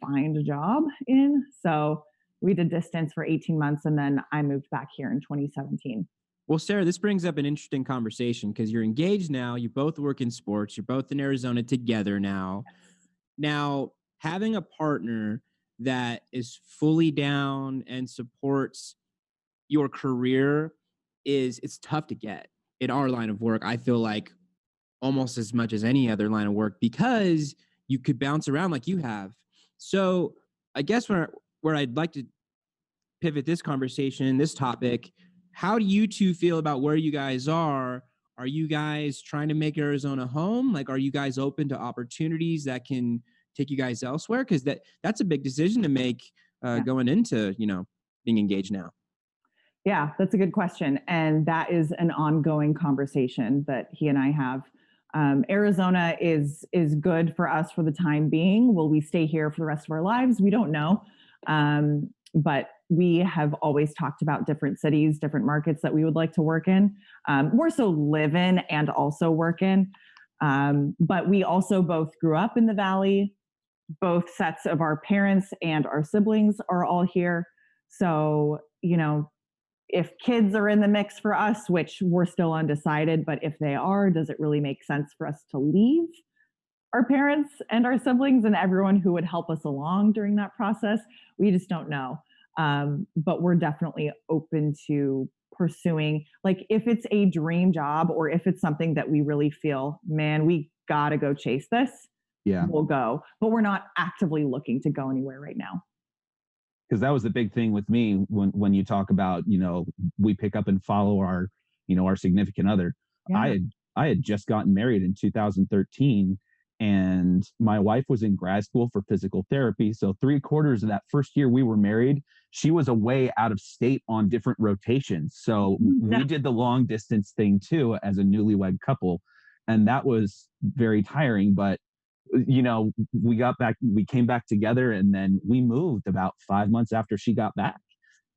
S3: find a job in. So we did distance for 18 months, and then I moved back here in 2017.
S1: Well, Sarah, this brings up an interesting conversation because you're engaged now. You both work in sports. You're both in Arizona together now. Now, having a partner that is fully down and supports your career it's tough to get. in our line of work, I feel like almost as much as any other line of work because you could bounce around like you have. So I guess where I'd like to pivot this conversation, this topic, how do you two feel about where you guys are? Are you guys trying to make Arizona home? Like, are you guys open to opportunities that can take you guys elsewhere? Because that's a big decision to make going into, being engaged now.
S3: Yeah, that's a good question. And that is an ongoing conversation that he and I have. Arizona is good for us for the time being. Will we stay here for the rest of our lives? We don't know. But we have always talked about different cities, different markets that we would like to work in, more so live in and also work in. But we also both grew up in the Valley. Both sets of our parents and our siblings are all here. So, if kids are in the mix for us, which we're still undecided, but if they are, does it really make sense for us to leave our parents and our siblings and everyone who would help us along during that process? We just don't know. But we're definitely open to pursuing, like, if it's a dream job or if it's something that we really feel, man, we got to go chase this. Yeah, we'll go. But we're not actively looking to go anywhere right now.
S2: Because that was the big thing with me when you talk about, we pick up and follow our, our significant other. Yeah. I had just gotten married in 2013, and my wife was in grad school for physical therapy. So 3/4 of that first year we were married, she was away out of state on different rotations. So we did the long distance thing too as a newlywed couple. And that was very tiring, but we came back together, and then we moved about 5 months after she got back.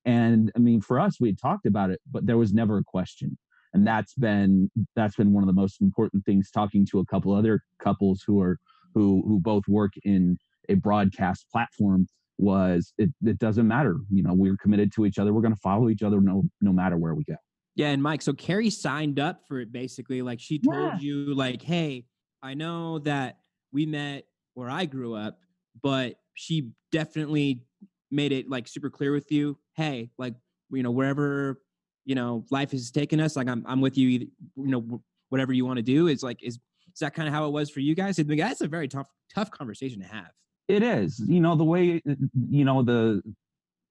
S2: And I mean, for us, we had talked about it, but there was never a question. And that's been one of the most important things, talking to a couple other couples who both work in a broadcast platform, was it doesn't matter. We're committed to each other. We're going to follow each other no matter where we go.
S1: Yeah. And Mike, so Carrie signed up for it basically. Like, she told you, like, hey, I know that we met where I grew up, but she definitely made it like super clear with you. Hey, like, wherever, life has taken us, like, I'm with you, whatever you want to do. Is that kind of how it was for you guys? That's a very tough conversation to have.
S2: It is, the way,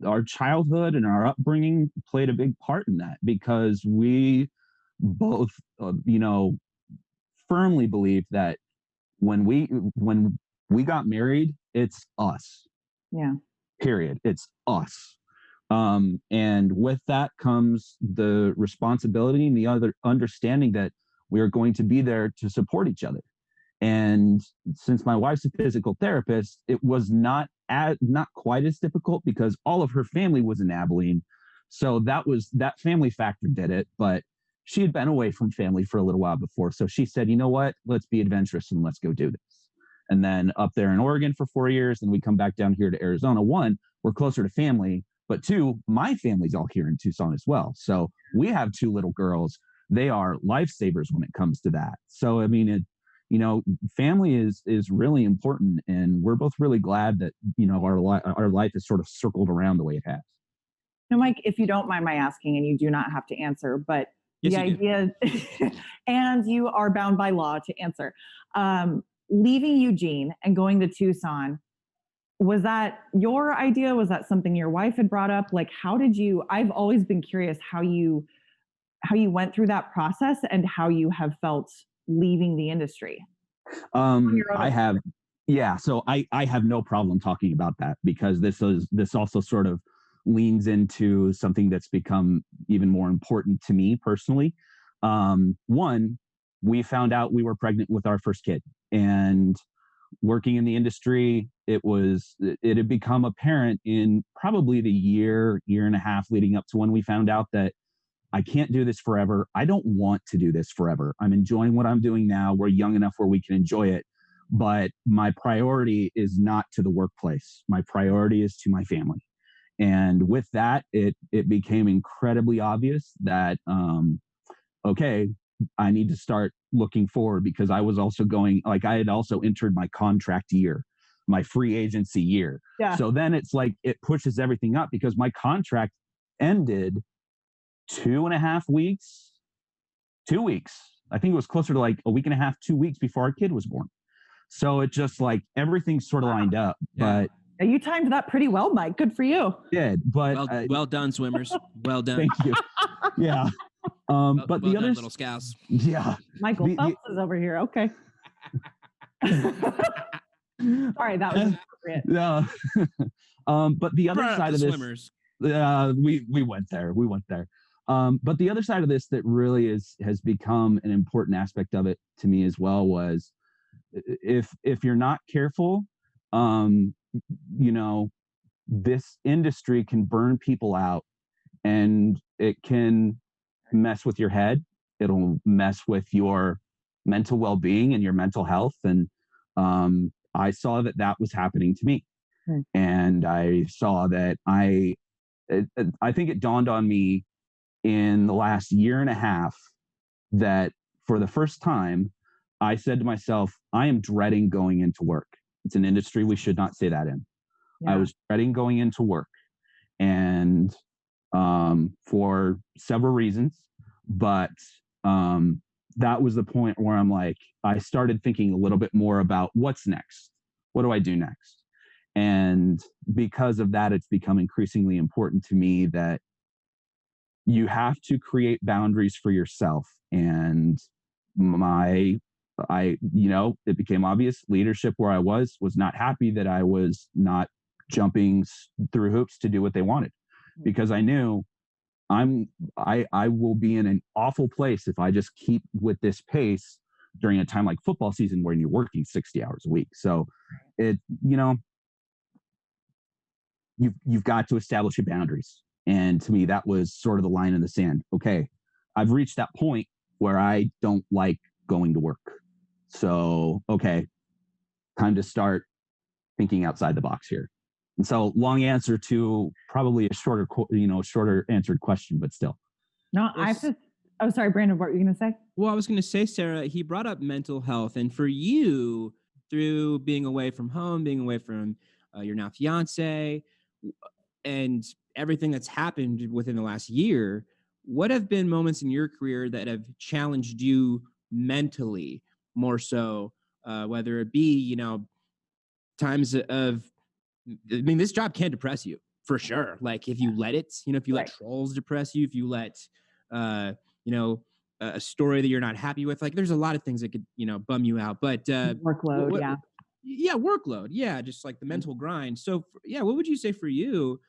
S2: our childhood and our upbringing played a big part in that, because we both, firmly believe that when we got married, it's us.
S3: Yeah.
S2: Period. It's us. And with that comes the responsibility and the other understanding that we are going to be there to support each other. And since my wife's a physical therapist, it was not quite as difficult, because all of her family was in Abilene. So that family factor did it, but she had been away from family for a little while before. So she said, you know what, let's be adventurous and let's go do this. And then up there in Oregon for 4 years, and we come back down here to Arizona. 1, we're closer to family, but 2, my family's all here in Tucson as well. So we have 2 little girls. They are lifesavers when it comes to that. So, I mean, family is really important, and we're both really glad that, our life is sort of circled around the way it has.
S3: Now, Mike, if you don't mind my asking, and you do not have to answer, but the idea, and you are bound by law to answer, leaving Eugene and going to Tucson, was that your idea? Was that something your wife had brought up? Like, I've always been curious how you went through that process and how you have felt leaving the industry.
S2: I have no problem talking about that, because this also sort of leans into something that's become even more important to me personally. 1, we found out we were pregnant with our first kid, and working in the industry, it had become apparent in probably the year and a half leading up to when we found out that I can't do this forever. I don't want to do this forever. I'm enjoying what I'm doing now. We're young enough where we can enjoy it, but my priority is not to the workplace. My priority is to my family. And with that, it became incredibly obvious that, okay, I need to start looking forward, because I was also I had also entered my contract year, my free agency year. Yeah. So then it's like, it pushes everything up, because my contract ended 2.5 weeks 2 weeks. I think it was closer to like a week and a half, 2 weeks before our kid was born. So it just like everything sort of lined up.
S1: Yeah.
S2: But
S3: you timed that pretty well, Mike. Good for you.
S2: Did, but
S1: well done, swimmers. Well done.
S2: Thank you. Yeah. But the other
S1: little scouts.
S2: Yeah.
S3: Michael Phelps is over here. Okay. Sorry, that was appropriate.
S2: Yeah. But the other side of this,
S1: swimmers.
S2: We went there. We went there. But the other side of this that really has become an important aspect of it to me as well was if you're not careful, you know, this industry can burn people out, and it can mess with your head. It'll mess with your mental well-being and your mental health. And I saw that was happening to me. And I saw that I think it dawned on me in the last year and a half that for the first time, I said to myself, I am dreading going into work. It's an industry we should not say that in. Yeah. I was dreading going into work, and for several reasons, but that was the point where I'm like, I started thinking a little bit more about what's next. What do I do next? And because of that, it's become increasingly important to me that you have to create boundaries for yourself. And it became obvious leadership where I was not happy that I was not jumping through hoops to do what they wanted, because I knew I will be in an awful place if I just keep with this pace during a time like football season when you're working 60 hours a week. So you've got to establish your boundaries. And to me, that was sort of the line in the sand. Okay, I've reached that point where I don't like going to work. So, okay, time to start thinking outside the box here. And so, long answer to probably a shorter answered question, but still.
S3: No, oh, sorry, Brandon, what were you going to say?
S1: Well, I was going to say, Sarah, he brought up mental health. And for you, through being away from home, being away from your now fiance, and everything that's happened within the last year, what have been moments in your career that have challenged you mentally more so, whether it be, times of, I mean, this job can depress you for sure. Like if you let it, if you let trolls depress you, if you let, a story that you're not happy with, like there's a lot of things that could, bum you out, but
S3: workload.
S1: Workload. Yeah. Just like the mental grind. So what would you say for you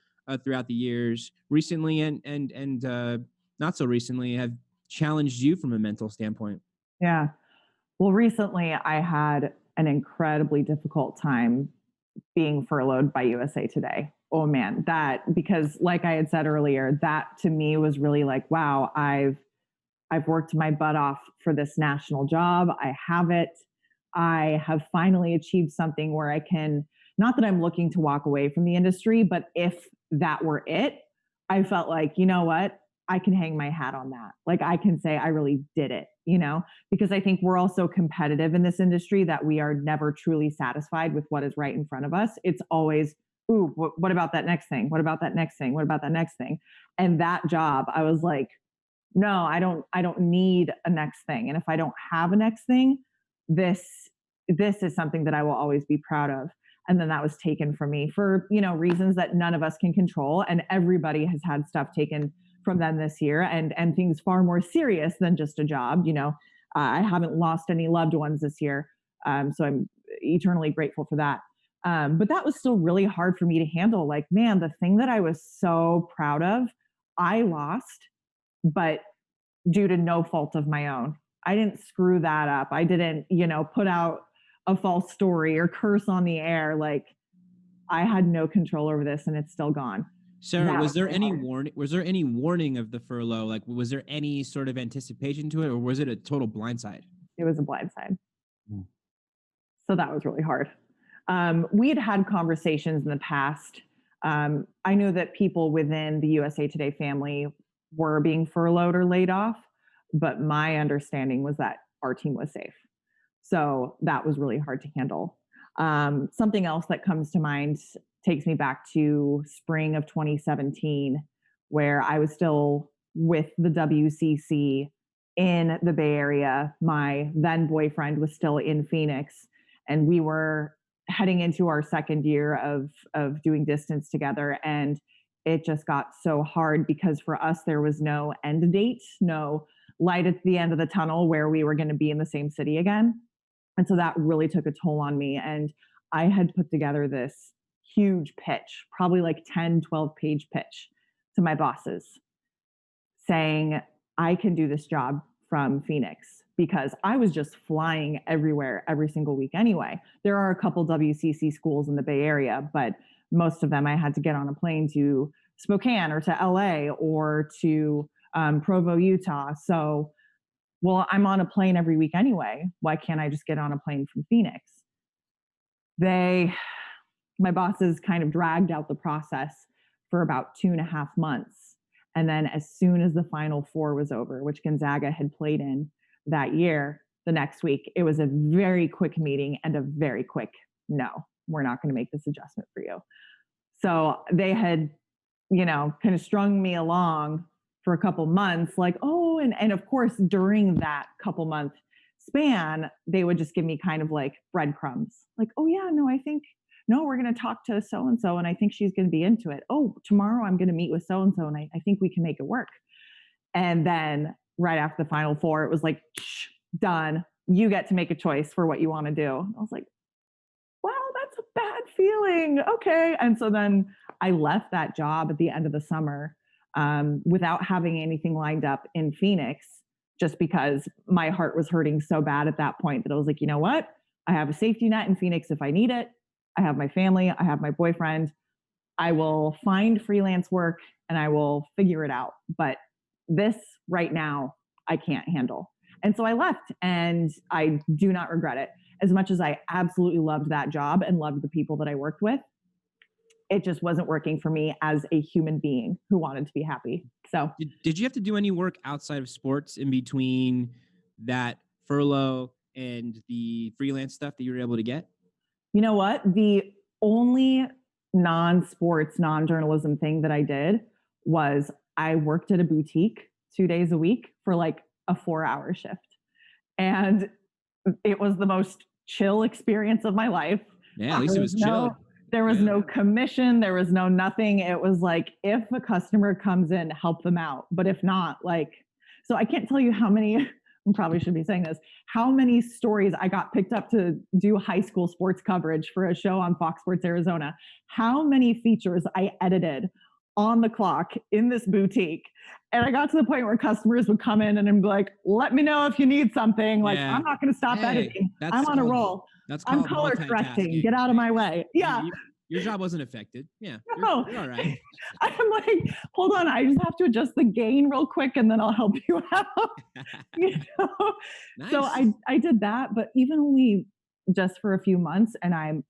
S1: throughout the years recently and not so recently have challenged you from a mental standpoint?
S3: Yeah. Well, recently I had an incredibly difficult time being furloughed by USA Today. Oh man, because like I had said earlier, that to me was really like, wow, I've worked my butt off for this national job. I have it. I have finally achieved something where I can, not that I'm looking to walk away from the industry, but if that were it, I felt like, you know what? I can hang my hat on that. Like I can say I really did it, because I think we're all so competitive in this industry that we are never truly satisfied with what is right in front of us. It's always, ooh, what about that next thing? What about that next thing? What about that next thing? And that job, I was like, no, I don't need a next thing. And if I don't have a next thing, this is something that I will always be proud of. And then that was taken from me for, reasons that none of us can control. And everybody has had stuff taken from them this year and things far more serious than just a job. I haven't lost any loved ones this year. So I'm eternally grateful for that. But that was still really hard for me to handle. Like, man, the thing that I was so proud of, I lost, but due to no fault of my own. I didn't screw that up. I didn't, put out a false story or curse on the air. Like I had no control over this and it's still gone.
S1: Sarah, was there any warning? Was there any warning of the furlough? Like, was there any sort of anticipation to it, or was it a total blindside?
S3: It was a blindside. So that was really hard. We had conversations in the past. I know that people within the USA Today family were being furloughed or laid off, but my understanding was that our team was safe. So that was really hard to handle. Something else that comes to mind takes me back to spring of 2017, where I was still with the WCC in the Bay Area. My then boyfriend was still in Phoenix, and we were heading into our second year of doing distance together. And it just got so hard because for us, there was no end date, no light at the end of the tunnel where we were going to be in the same city again. And so that really took a toll on me. And I had put together this huge pitch, probably like 10, 12-page pitch to my bosses saying, I can do this job from Phoenix, because I was just flying everywhere every single week anyway. There are a couple WCC schools in the Bay Area, but most of them I had to get on a plane to Spokane or to LA or to Provo, Utah. So, well, I'm on a plane every week anyway. Why can't I just get on a plane from Phoenix? My bosses kind of dragged out the process for about 2.5 months. And then as soon as the Final Four was over, which Gonzaga had played in that year, the next week, it was a very quick meeting and a very quick, no, we're not going to make this adjustment for you. So they had, kind of strung me along for a couple months, like, oh, and of course, during that couple month span, they would just give me kind of like breadcrumbs, like, oh yeah, no, we're going to talk to so-and-so, and I think she's going to be into it. Oh, tomorrow I'm going to meet with so-and-so, and I think we can make it work. And then right after the Final Four, it was like, done. You get to make a choice for what you want to do. I was like, wow, that's a bad feeling. Okay. And so then I left that job at the end of the summer without having anything lined up in Phoenix, just because my heart was hurting so bad at that point that I was like, you know what? I have a safety net in Phoenix if I need it. I have my family. I have my boyfriend. I will find freelance work and I will figure it out. But this right now, I can't handle. And so I left, and I do not regret it. As much as I absolutely loved that job and loved the people that I worked with, it just wasn't working for me as a human being who wanted to be happy. So
S1: did you have to do any work outside of sports in between that furlough and the freelance stuff that you were able to get?
S3: You know what? The only non-sports, non-journalism thing that I did was I worked at a boutique 2 days a week for like a 4-hour shift. And it was the most chill experience of my life.
S1: Yeah, at least it was chill.
S3: There was no commission. There was no nothing. It was like, if a customer comes in, help them out. But if not, so I can't tell you how many, I probably should be saying this, how many stories I got picked up to do high school sports coverage for a show on Fox Sports Arizona, how many features I edited on the clock in this boutique. And I got to the point where customers would come in and I'm like, let me know if you need something. Like, I'm not going to stop editing. I'm on a roll. I'm color correcting. Get out of my way. Yeah.
S1: Your job wasn't affected. Yeah.
S3: No.
S1: You're all right.
S3: I'm like, hold on. I just have to adjust the gain real quick and then I'll help you out. Nice. So I did that, but even only just for a few months, and I'm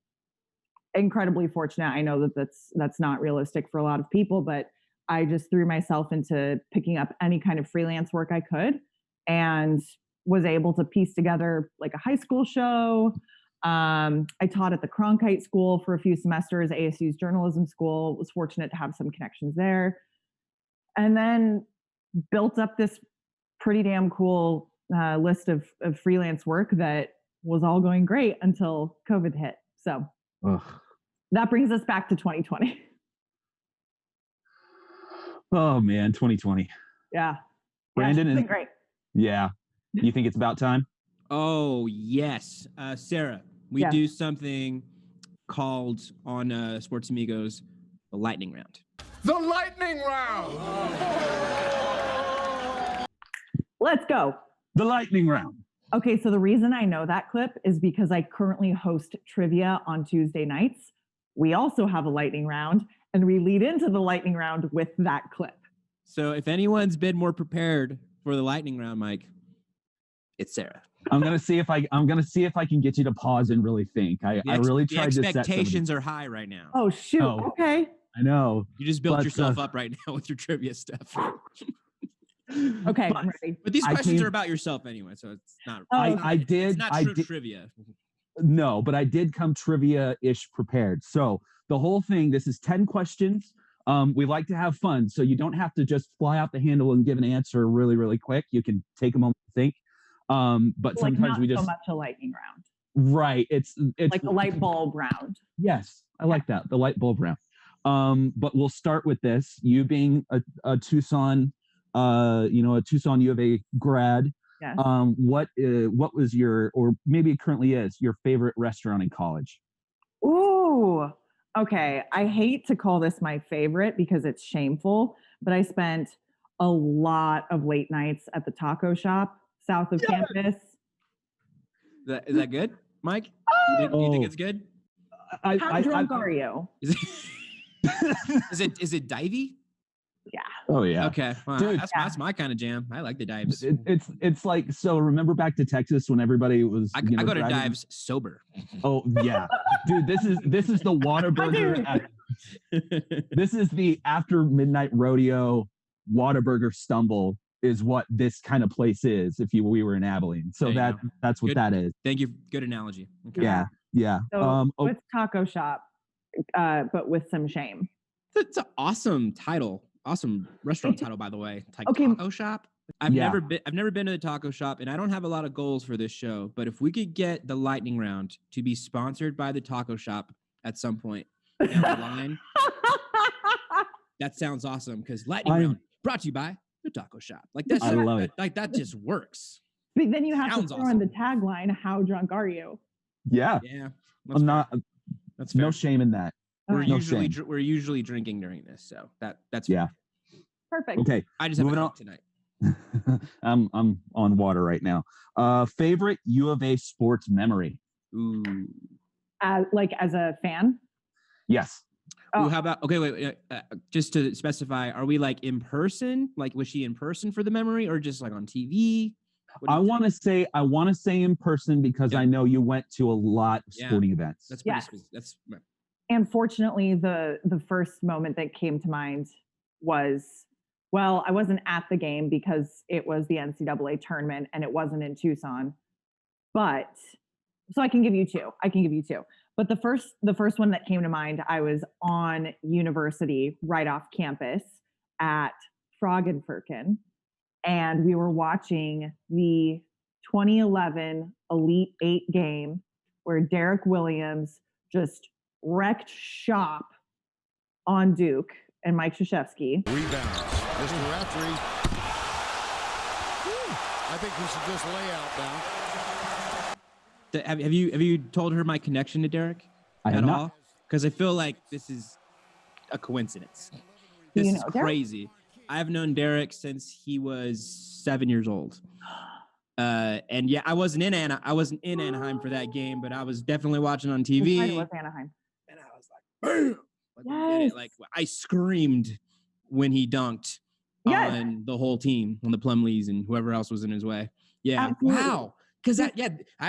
S3: incredibly fortunate. I know that that's not realistic for a lot of people, but I just threw myself into picking up any kind of freelance work I could and was able to piece together like a high school show. I taught at the Cronkite School for a few semesters, ASU's journalism school, was fortunate to have some connections there. And then built up this pretty damn cool list of freelance work that was all going great until COVID hit. So that brings us back to 2020.
S2: Oh man, 2020.
S3: Yeah.
S2: Brandon
S3: is great.
S2: Yeah. You think it's about time?
S1: Oh, yes. Sarah, we do something called on Sports Amigos, the lightning round.
S4: The lightning round!
S3: Let's go.
S2: The lightning round.
S3: Okay, so the reason I know that clip is because I currently host trivia on Tuesday nights. We also have a lightning round, and we lead into the lightning round with that clip.
S1: So if anyone's been more prepared for the lightning round, Mike, it's Sarah.
S2: I'm gonna see if I can get you to pause and really think. I really tried to set
S1: the expectations are high right now.
S3: Oh shoot! Oh, okay.
S2: I know.
S1: You just built yourself up right now with your trivia stuff.
S3: Okay, I'm ready.
S1: But these questions are about yourself anyway, so it's not.
S3: It's
S1: not true trivia.
S2: No, but I did come trivia-ish prepared. So the whole thing. This is 10 questions We like to have fun, so you don't have to just fly out the handle and give an answer really, really quick. You can take a moment to think. But
S3: like
S2: sometimes
S3: not
S2: we just
S3: so much a lightning round,
S2: right. It's
S3: like a light bulb round.
S2: yes, I like that, the light bulb round. But we'll start with this. You being a Tucson, a Tucson U of A grad.
S3: Yes.
S2: What was your, or maybe it currently is, your favorite restaurant in college?
S3: Ooh, okay. I hate to call this my favorite because it's shameful, but I spent a lot of late nights at the taco shop south of campus.
S1: Is that good, Mike? Do you think it's good?
S3: How drunk are you?
S1: Is it divey?
S3: Yeah.
S2: Oh yeah.
S1: Okay. Well,
S2: dude,
S1: that's my kind of jam. I like the dives.
S2: It's like, so remember back to Texas when everybody was
S1: I go to dives sober.
S2: Oh yeah, dude. This is the Whataburger. This is the after midnight rodeo Whataburger stumble is what this kind of place is. If we were in Abilene, so that's what that is.
S1: Thank you. Good analogy.
S2: Okay. Yeah.
S3: So it's taco shop, but with some shame.
S1: That's an awesome title. Awesome restaurant title, by the way. Like
S3: okay.
S1: Taco shop. I've never been to the taco shop, and I don't have a lot of goals for this show. But if we could get the lightning round to be sponsored by the taco shop at some point down the line, that sounds awesome. Because lightning round brought to you by the taco shop. Like that's
S2: I love it.
S1: Like that just works.
S3: But then you have
S1: Sounds
S3: to throw in the tagline: "How drunk are you?"
S2: Yeah.
S1: Yeah.
S2: I'm not.
S1: That's fair.
S2: No shame in that.
S1: We're usually drinking during this, so that's
S2: yeah.
S3: Perfect.
S2: Okay.
S1: I just have a Coke tonight.
S2: I'm on water right now. Favorite U of A sports memory?
S1: Ooh.
S3: Like as a fan?
S2: Yes.
S1: Ooh, how about wait. Just to specify, are we like in person? Like, was she in person for the memory, or just like on TV?
S2: I want to say in person because I know you went to a lot of sporting events.
S1: That's pretty that's.
S3: And fortunately, the first moment that came to mind was, well, I wasn't at the game because it was the NCAA tournament and it wasn't in Tucson. But so I can give you two. But the first one that came to mind, I was on University right off campus at Froggenfurken, and we were watching the 2011 Elite Eight game where Derek Williams just wrecked shop on Duke and Mike Krzyzewski.
S4: Rebounds. Mr. Referee. I think we should just lay out now.
S1: Have you told her my connection to Derek
S2: at all?
S1: Because I feel like this is a coincidence. This is crazy. I've known Derek since he was 7 years old. And yeah, I wasn't in Anaheim for that game, but I was definitely watching on TV.
S3: It was Anaheim.
S1: And I was like, bam! Like I screamed when he dunked on the whole team, on the Plumlees and whoever else was in his way. Yeah. Absolutely. Wow. Because I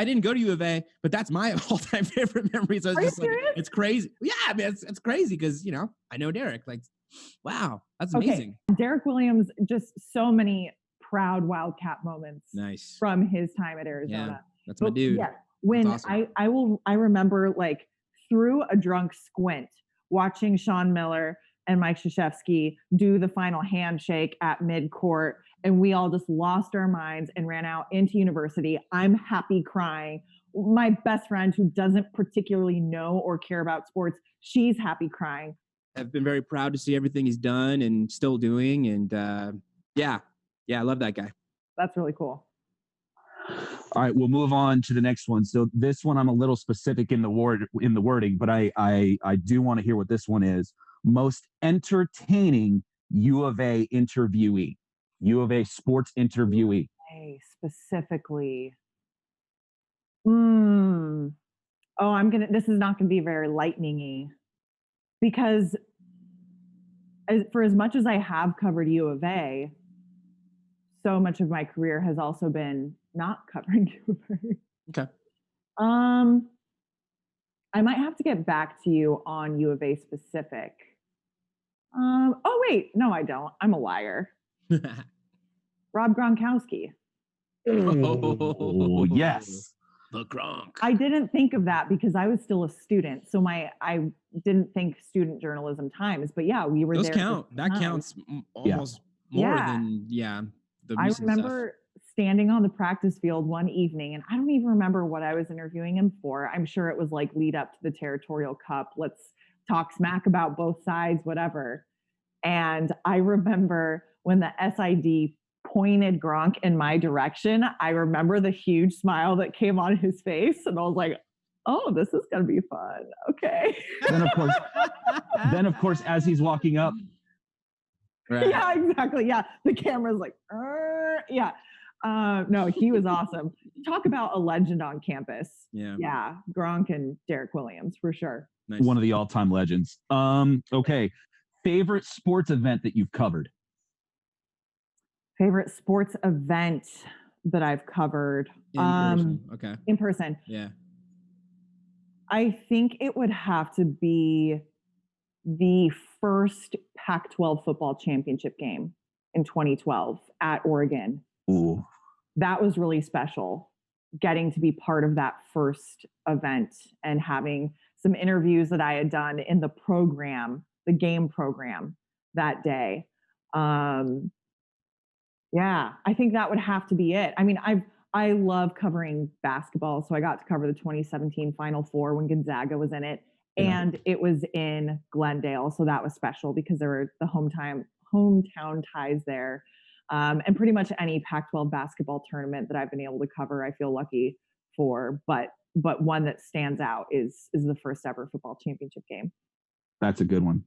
S1: didn't go to U of A, but that's my all-time favorite memories. I was just like, it's crazy. Yeah, I mean, it's crazy because, I know Derek. Like, wow, that's amazing.
S3: Derek Williams, just so many proud Wildcat moments from his time at Arizona.
S1: Yeah, that's my dude.
S3: Yeah, when awesome. I remember like through a drunk squint watching Sean Miller and Mike Krzyzewski do the final handshake at midcourt, and we all just lost our minds and ran out into University. I'm happy crying. My best friend, who doesn't particularly know or care about sports, she's happy crying.
S1: I've been very proud to see everything he's done and still doing, and I love that guy.
S3: That's really cool.
S2: All right, we'll move on to the next one. So this one, I'm a little specific in the wording, but I do want to hear what this one is. Most entertaining U of A interviewee, U of A sports interviewee.
S3: Hey, specifically. Oh, this is not gonna be very lightning-y, because for as much as I have covered U of A, so much of my career has also been not covering U of A.
S1: Okay.
S3: I might have to get back to you on U of A specific. Oh wait, no, I don't. I'm a liar. Rob Gronkowski.
S2: Oh, yes.
S1: The Gronk.
S3: I didn't think of that because I was still a student. So I didn't think student journalism times, but yeah, we were
S1: Those
S3: there.
S1: Count. That counts almost more than the
S3: I
S1: recent
S3: remember standing on the practice field one evening, and I don't even remember what I was interviewing him for. I'm sure it was like lead up to the Territorial Cup. Let's talk smack about both sides, whatever. And I remember when the SID pointed Gronk in my direction, I remember the huge smile that came on his face. And I was like, oh, this is going to be fun. Okay.
S2: Then of course, as he's walking up.
S3: Right. Yeah, exactly. Yeah. The camera's like, yeah. No, he was awesome. Talk about a legend on campus. Yeah. Gronk and Derek Williams for sure.
S2: Nice. One of the all-time legends. Okay. Favorite sports event that you've covered?
S3: Favorite sports event that I've covered?
S1: In person. Okay.
S3: In person.
S1: Yeah.
S3: I think it would have to be the first Pac-12 football championship game in 2012 at Oregon.
S2: Ooh.
S3: That was really special, getting to be part of that first event and having some interviews that I had done in the program, the game program that day. Yeah, I think that would have to be it. I mean, I love covering basketball, so I got to cover the 2017 Final Four when Gonzaga was in it, and it was in Glendale, so that was special because there were the hometown ties there. And pretty much any Pac-12 basketball tournament that I've been able to cover, I feel lucky for. But one that stands out is the first ever football championship game.
S2: That's a good one.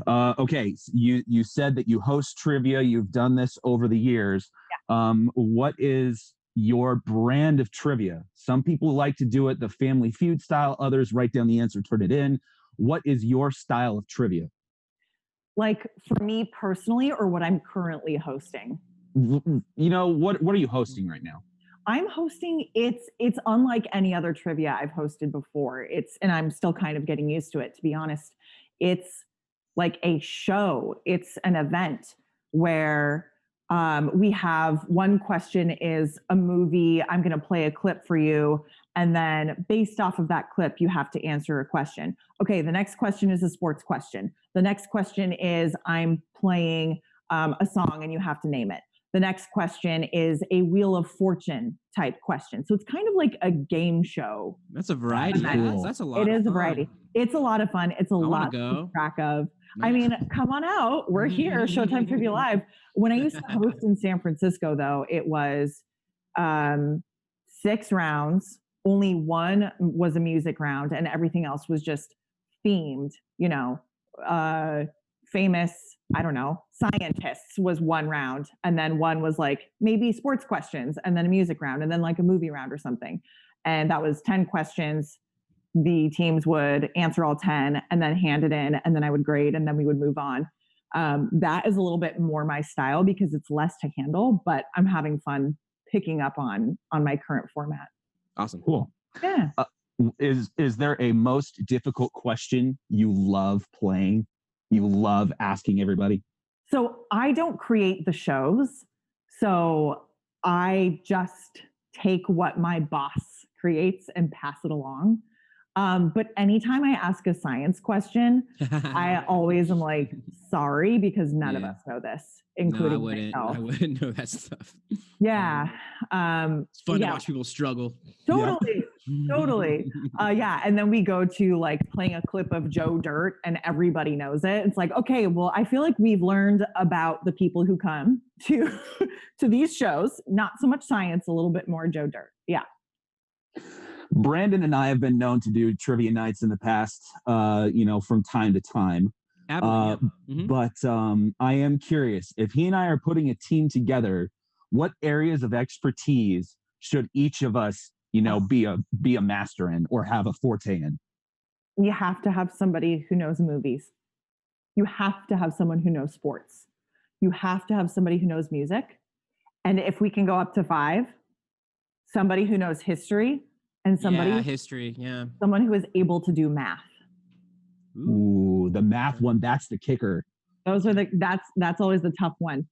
S2: Okay, so you said that you host trivia. You've done this over the years. Yeah. What is your brand of trivia? Some people like to do it the Family Feud style. Others write down the answer, turn it in. What is your style of trivia?
S3: Like for me personally, or what I'm currently hosting?
S2: You know, what are you hosting right now?
S3: I'm hosting, it's unlike any other trivia I've hosted before. And I'm still kind of getting used to it, to be honest. It's like a show. It's an event where we have one question is a movie. I'm going to play a clip for you. And then based off of that clip, you have to answer a question. Okay, the next question is a sports question. The next question is I'm playing a song and you have to name it. The next question is a Wheel of Fortune type question. So it's kind of like a game show.
S1: That's a variety.
S2: Cool.
S1: That's a lot.
S3: It is a variety. It's a lot of fun. It's a lot to keep track of. Nice. I mean, come on out. We're here, Showtime Trivia Live. When I used to host in San Francisco, though, it was 6 rounds. Only one was a music round, and everything else was just themed, you know, famous, I don't know, scientists was one round. And then one was like maybe sports questions, and then a music round, and then like a movie round or something. And that was 10 questions. The teams would answer all 10 and then hand it in, and then I would grade, and then we would move on. That is a little bit more my style because it's less to handle, but I'm having fun picking up on my current format.
S1: Awesome.
S2: Cool.
S3: Yeah.
S2: Is there a most difficult question you love playing? You love asking everybody?
S3: So I don't create the shows. So I just take what my boss creates and pass it along. But anytime I ask a science question, I always am like, sorry, because none of us know this, including myself.
S1: I wouldn't know that stuff.
S3: Yeah.
S1: It's fun to watch people struggle.
S3: Totally. Totally. Yeah. And then we go to like playing a clip of Joe Dirt and everybody knows it. It's like, okay, well, I feel like we've learned about the people who come to these shows, not so much science, a little bit more Joe Dirt. Yeah.
S2: Brandon and I have been known to do trivia nights in the past, from time to time. But I am curious, if he and I are putting a team together, what areas of expertise should each of us, be a master in or have a forte in?
S3: You have to have somebody who knows movies. You have to have someone who knows sports. You have to have somebody who knows music. And if we can go up to 5, somebody who knows history. And someone who is able to do math.
S2: Ooh, the math one, that's the kicker.
S3: That's always the tough one.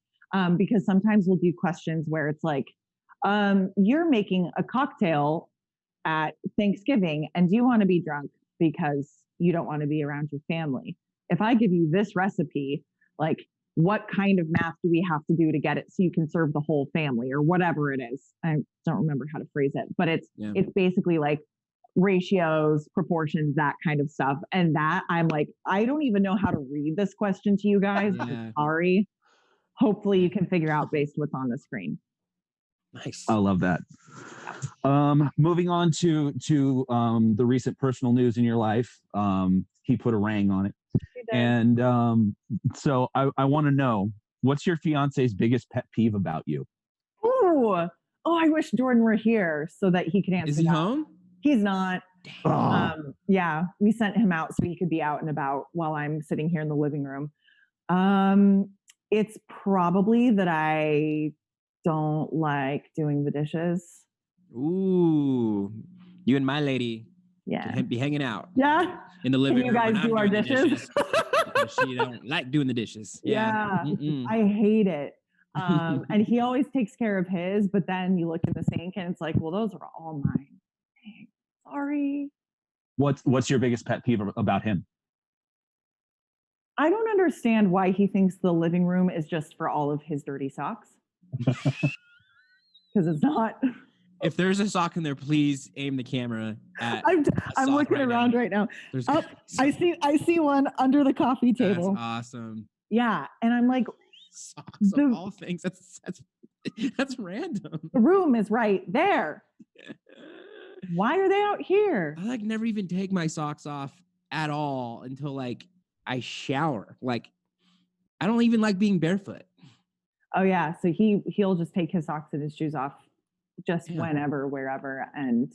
S3: Because sometimes we'll do questions where it's like, you're making a cocktail at Thanksgiving and you want to be drunk because you don't want to be around your family. If I give you this recipe, like what kind of math do we have to do to get it so you can serve the whole family or whatever it is? I don't remember how to phrase it, but it's basically like ratios, proportions, that kind of stuff. And that I'm like, I don't even know how to read this question to you guys. I'm sorry. Hopefully you can figure out based what's on the screen.
S1: Nice.
S2: I love that. Moving on to the recent personal news in your life. He put a ring on it. And so I want to know, what's your fiance's biggest pet peeve about you?
S3: Oh, I wish Jordan were here so that he could answer.
S1: Is he home?
S3: He's not. Yeah, we sent him out so he could be out and about while I'm sitting here in the living room. It's probably that I don't like doing the dishes.
S1: Ooh, you and my lady can be hanging out.
S3: Yeah.
S1: In the living room.
S3: You guys do our dishes?
S1: She don't like doing the dishes.
S3: Yeah. I hate it. And he always takes care of his, but then you look in the sink and it's like, well, those are all mine. Dang, sorry.
S2: What's your biggest pet peeve about him?
S3: I don't understand why he thinks the living room is just for all of his dirty socks. Because it's not.
S1: If there's a sock in there, please aim the camera at.
S3: I'm looking around right now. I see one under the coffee table.
S1: That's awesome.
S3: Yeah, and I'm like,
S1: socks of all things. That's random.
S3: The room is right there. Why are they out here?
S1: I never even take my socks off at all until I shower. I don't even like being barefoot.
S3: Oh yeah, so he'll just take his socks and his shoes off just whenever, wherever, and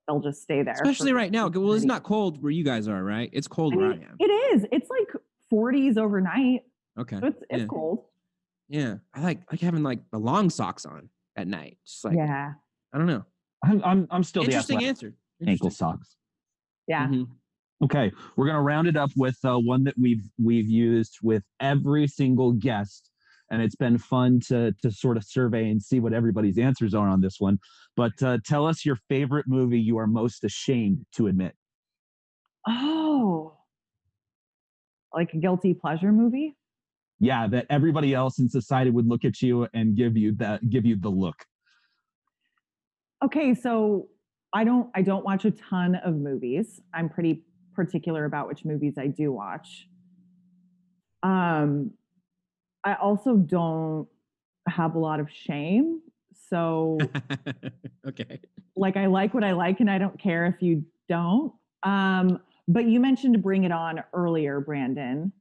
S3: they'll just stay there.
S1: Especially right now. Well, it's not cold where you guys are, right? It's cold where I am.
S3: It is. It's like 40s overnight.
S1: Okay.
S3: So it's cold.
S1: Yeah. I like having the long socks on at night. Just I don't know.
S2: I'm still
S1: interesting answer.
S2: Ankle socks.
S3: Yeah.
S2: Mm-hmm. Okay, we're gonna round it up with one that we've used with every single guest, and it's been fun to sort of survey and see what everybody's answers are on this one. But tell us your favorite movie you are most ashamed to admit.
S3: Oh, like a guilty pleasure movie?
S2: Yeah, that everybody else in society would look at you and give you the look.
S3: Okay, so I don't watch a ton of movies. I'm pretty particular about which movies I do watch. I also don't have a lot of shame. So
S1: okay.
S3: I like what I like and I don't care if you don't. But you mentioned Bring It On earlier, Brandon.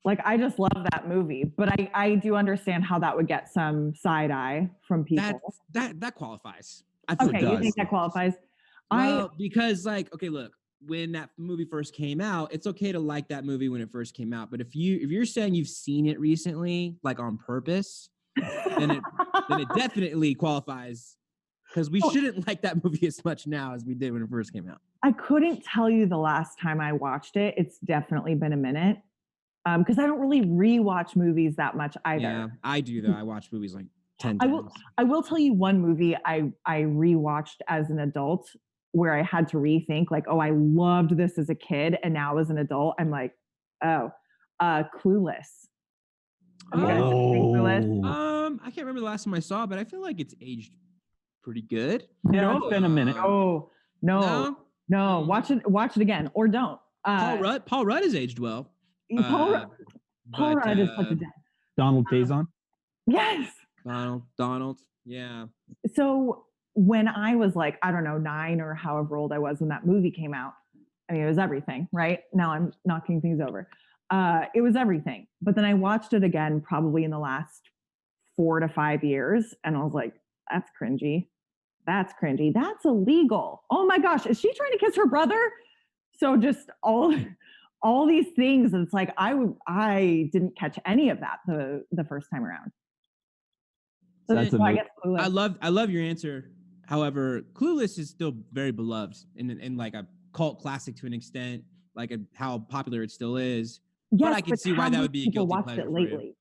S3: I just love that movie, but I do understand how that would get some side eye from people.
S1: That qualifies.
S3: I feel you think that qualifies?
S1: Well, because okay, look, when that movie first came out, it's okay to like that movie when it first came out. But if you're saying you've seen it recently, on purpose, then it definitely qualifies, because we shouldn't like that movie as much now as we did when it first came out.
S3: I couldn't tell you the last time I watched it. It's definitely been a minute. Because I don't really rewatch movies that much either.
S1: Yeah, I do though. I watch movies 10 times.
S3: I will tell you one movie I rewatched as an adult where I had to rethink, I loved this as a kid, and now as an adult, I'm Clueless.
S1: Clueless? I can't remember the last time I saw it, but I feel like it's aged pretty good.
S2: Yeah, it's been a minute.
S3: No. Watch it again, or don't.
S1: Paul Rudd has aged well.
S3: Paul Rudd is such a dad.
S2: Donald Faison?
S3: Yes.
S1: Donald. Yeah.
S3: So when I was 9 or however old I was when that movie came out, I mean, it was everything, right? Now I'm knocking things over. It was everything. But then I watched it again probably in the last 4 to 5 years, and I was like, that's cringy. That's cringy. That's illegal. Oh my gosh, is she trying to kiss her brother? So just all these things, and it's I didn't catch any of that the first time around. So that's why I guess Clueless.
S1: I love your answer. However, Clueless is still very beloved and a cult classic to an extent, how popular it still is.
S3: Yes,
S1: but I can see why that would be a guilty pleasure
S3: it lately.
S1: for you.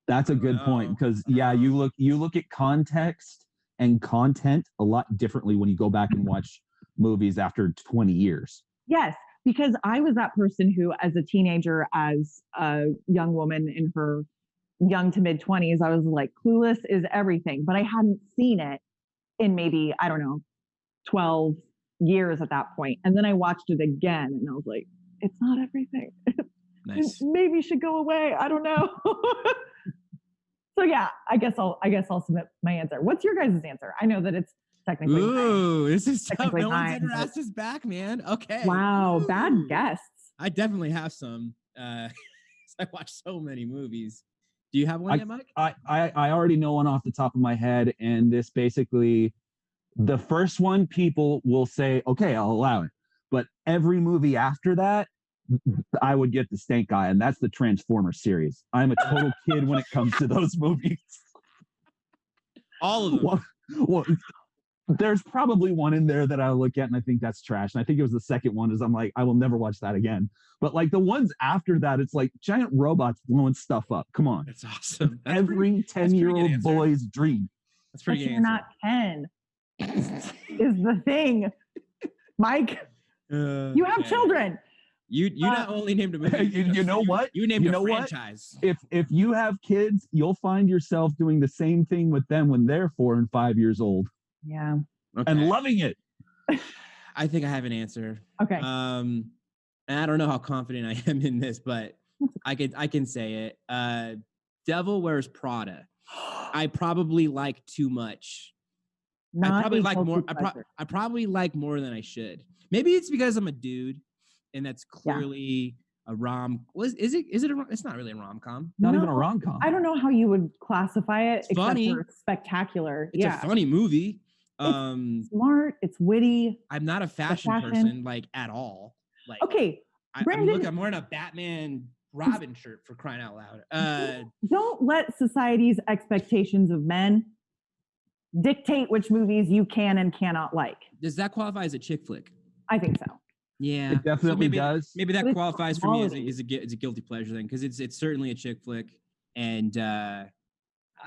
S2: That's a good point, because you look at context and content a lot differently when you go back and watch movies after 20 years.
S3: Yes, because I was that person who, as a teenager, as a young woman in her young to mid 20s, I was like, Clueless is everything. But I hadn't seen it in maybe, I don't know, 12 years at that point. And then I watched it again and I was like, it's not everything.
S1: Nice.
S3: Maybe should go away. I don't know. So yeah, I guess I'll submit my answer. What's your guys' answer? I know that it's technically
S1: Ooh, this is tough.
S3: technically
S1: No one's
S3: mine,
S1: ever
S3: but-
S1: asked us back, man. Okay.
S3: Wow,
S1: Ooh.
S3: bad guests.
S1: I definitely have some. I watch so many movies. Do you have one yet, Mike?
S2: I already know one off the top of my head, and this basically, the first one, people will say, okay, I'll allow it. But every movie after that, I would get the stank eye, and that's the Transformers series. I'm a total kid when it comes to those movies.
S1: All of them.
S2: Well, there's probably one in there that I look at and I think that's trash. And I think it was the second one, is I'm like, I will never watch that again. But like the ones after that, it's like giant robots blowing stuff up. Come on.
S1: That's awesome. That's
S2: Every 10-year-old boy's dream.
S1: That's
S3: But
S1: pretty good.
S3: you're not 10 is the thing. Mike, you have children.
S1: You not only named a movie.
S2: You know what?
S1: You named
S2: You
S1: a
S2: know what?
S1: franchise.
S2: If you have kids, you'll find yourself doing the same thing with them when they're 4 and 5 years old
S3: Yeah.
S1: Okay.
S2: and loving it.
S1: I think I have an answer.
S3: Okay.
S1: And I don't know how confident I am in this, but I can say it. Devil Wears Prada. I probably like too much. I
S3: Not
S1: probably
S3: a
S1: like
S3: guilty
S1: more.
S3: pleasure.
S1: I probably like more than I should. Maybe it's because I'm a dude, and that's clearly a rom. Is it? It's not really a rom com.
S2: Not even a
S3: No,
S2: rom-com.
S3: I don't know how you would classify it,
S1: It's
S3: except
S1: funny.
S3: for spectacular.
S1: It's a funny movie.
S3: It's smart. It's witty.
S1: I'm not a fashion
S3: fashion.
S1: person like at all. Like
S3: Okay,
S1: I'm
S3: Brandon-
S1: I'm wearing a Batman Robin shirt for crying out loud.
S3: don't let society's expectations of men dictate which movies you can and cannot like.
S1: Does that qualify as a chick flick?
S3: I think so.
S1: Yeah,
S2: It definitely
S1: maybe,
S2: does.
S1: Maybe that
S3: But it's
S1: qualifies for me as
S3: quality.
S1: it's a guilty pleasure thing because it's certainly a chick flick, and I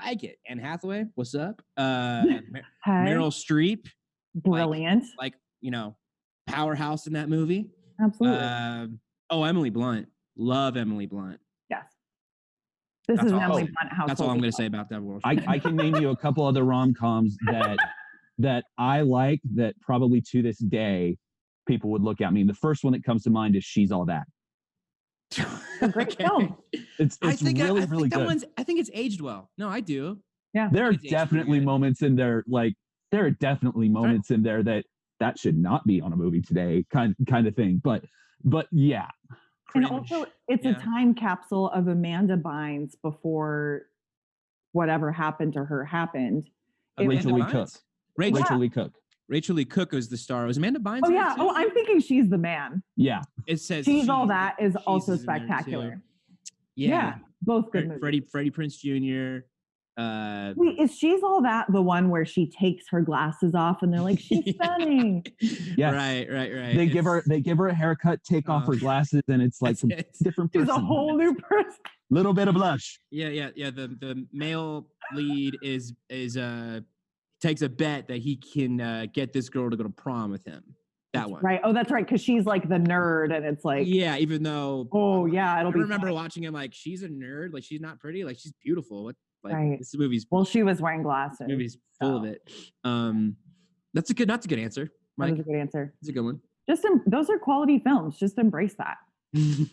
S1: like it. Anne Hathaway, what's up?
S3: Hey,
S1: Meryl Streep,
S3: brilliant.
S1: like powerhouse in that movie.
S3: Absolutely.
S1: Emily Blunt, love Emily Blunt.
S3: Yes. This
S1: That's
S3: is an
S1: all-
S3: Emily Blunt household.
S1: That's all I'm going to
S3: as
S1: say about that world.
S2: I can name you a couple other rom-coms that I like that probably to this day people would look at me. The first one that comes to mind is She's All That.
S3: a great film.
S2: It's
S1: I think
S2: really,
S1: I think
S2: really
S1: that
S2: good.
S1: one's. I think it's aged well. No, I do.
S2: There are
S1: It's aged
S2: definitely
S1: good.
S2: moments in there, like there are definitely moments in there that should not be on a movie today, kind of thing. But yeah,
S3: And
S1: Cringe.
S3: also, it's a
S1: Yeah.
S3: time capsule of Amanda Bynes before whatever happened to her happened. It was-
S2: Rachel Lee
S1: Bynes?
S2: Cook.
S1: Rachel,
S2: Rachel Lee Cook.
S1: Rachel Lee Cook was the star. Was Amanda Bynes?
S3: Oh
S1: in it
S3: yeah.
S1: too?
S3: Oh, I'm thinking She's the Man.
S2: Yeah,
S1: It says
S3: She's All That is
S1: She's
S3: also
S1: in there, too.
S3: spectacular.
S1: Yeah.
S3: Both good movies.
S1: Freddie Prinze Jr.
S3: Wait, is She's All That the one where she takes her glasses off and they're like, she's stunning?
S2: Yes.
S1: Right.
S2: they give her a haircut, take off her glasses, and it's like
S1: That's
S2: a
S1: it.
S2: different
S3: She's
S2: person.
S3: a whole new person.
S2: Little bit of blush.
S1: Yeah. The male lead is takes a bet that he can get this girl to go to prom with him. That one.
S3: Right. Oh, that's right. Because she's like the nerd, and it's like,
S1: Yeah, even though
S3: oh yeah,
S1: I
S3: it'll be.
S1: remember
S3: fun.
S1: watching him like she's a nerd, like she's not pretty, like she's beautiful. What like
S3: Right.
S1: this movie's
S3: Well, she was wearing glasses.
S1: full of
S3: so
S1: it. That's a good answer.
S3: That
S1: Mike,
S3: was a good answer.
S1: that's a good one.
S3: Those are quality films. Just embrace that.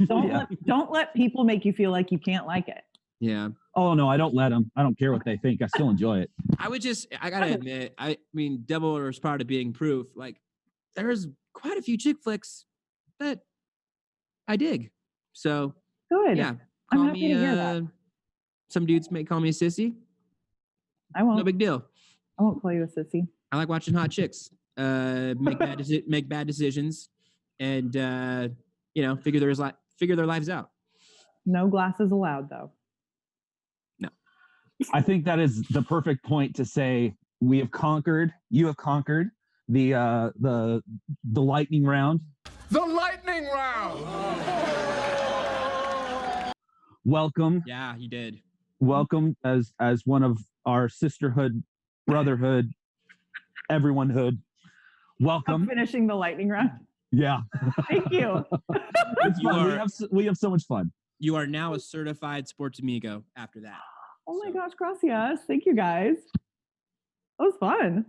S3: Don't
S2: Yeah.
S3: don't let people make you feel like you can't like it.
S1: Yeah.
S2: Oh no, I don't let them. I don't care what they think. I still enjoy it.
S1: I gotta admit, I mean, Devil Wears Prada being proof, like there's quite a few chick flicks that I dig. So
S3: Good.
S1: yeah,
S3: I'm
S1: call
S3: happy
S1: me
S3: to hear that.
S1: some dudes may call me a sissy.
S3: I won't.
S1: No big deal.
S3: I won't call you a sissy.
S1: I like watching hot chicks make bad decisions and figure their lives out.
S3: No glasses allowed, though.
S2: I think that is the perfect point to say you have conquered the lightning round.
S4: The lightning round.
S2: Welcome
S1: Yeah, he did.
S2: as one of our sisterhood, brotherhood everyone hood. Welcome.
S3: I'm finishing the lightning round.
S2: Yeah.
S3: Thank you.
S2: It's fun. We have so much fun.
S1: You are now a certified sports amigo after that.
S3: Oh my gosh, gracias. Thank you guys. That was fun.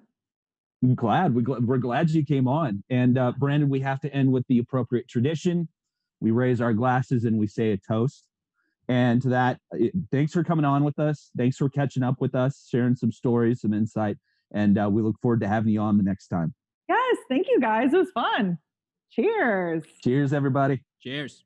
S2: I'm glad. We're glad you came on. And Brandon, we have to end with the appropriate tradition. We raise our glasses and we say a toast. And to that, thanks for coming on with us. Thanks for catching up with us, sharing some stories, some insight. And we look forward to having you on the next time.
S3: Yes, thank you guys. It was fun. Cheers.
S2: Cheers, everybody.
S1: Cheers.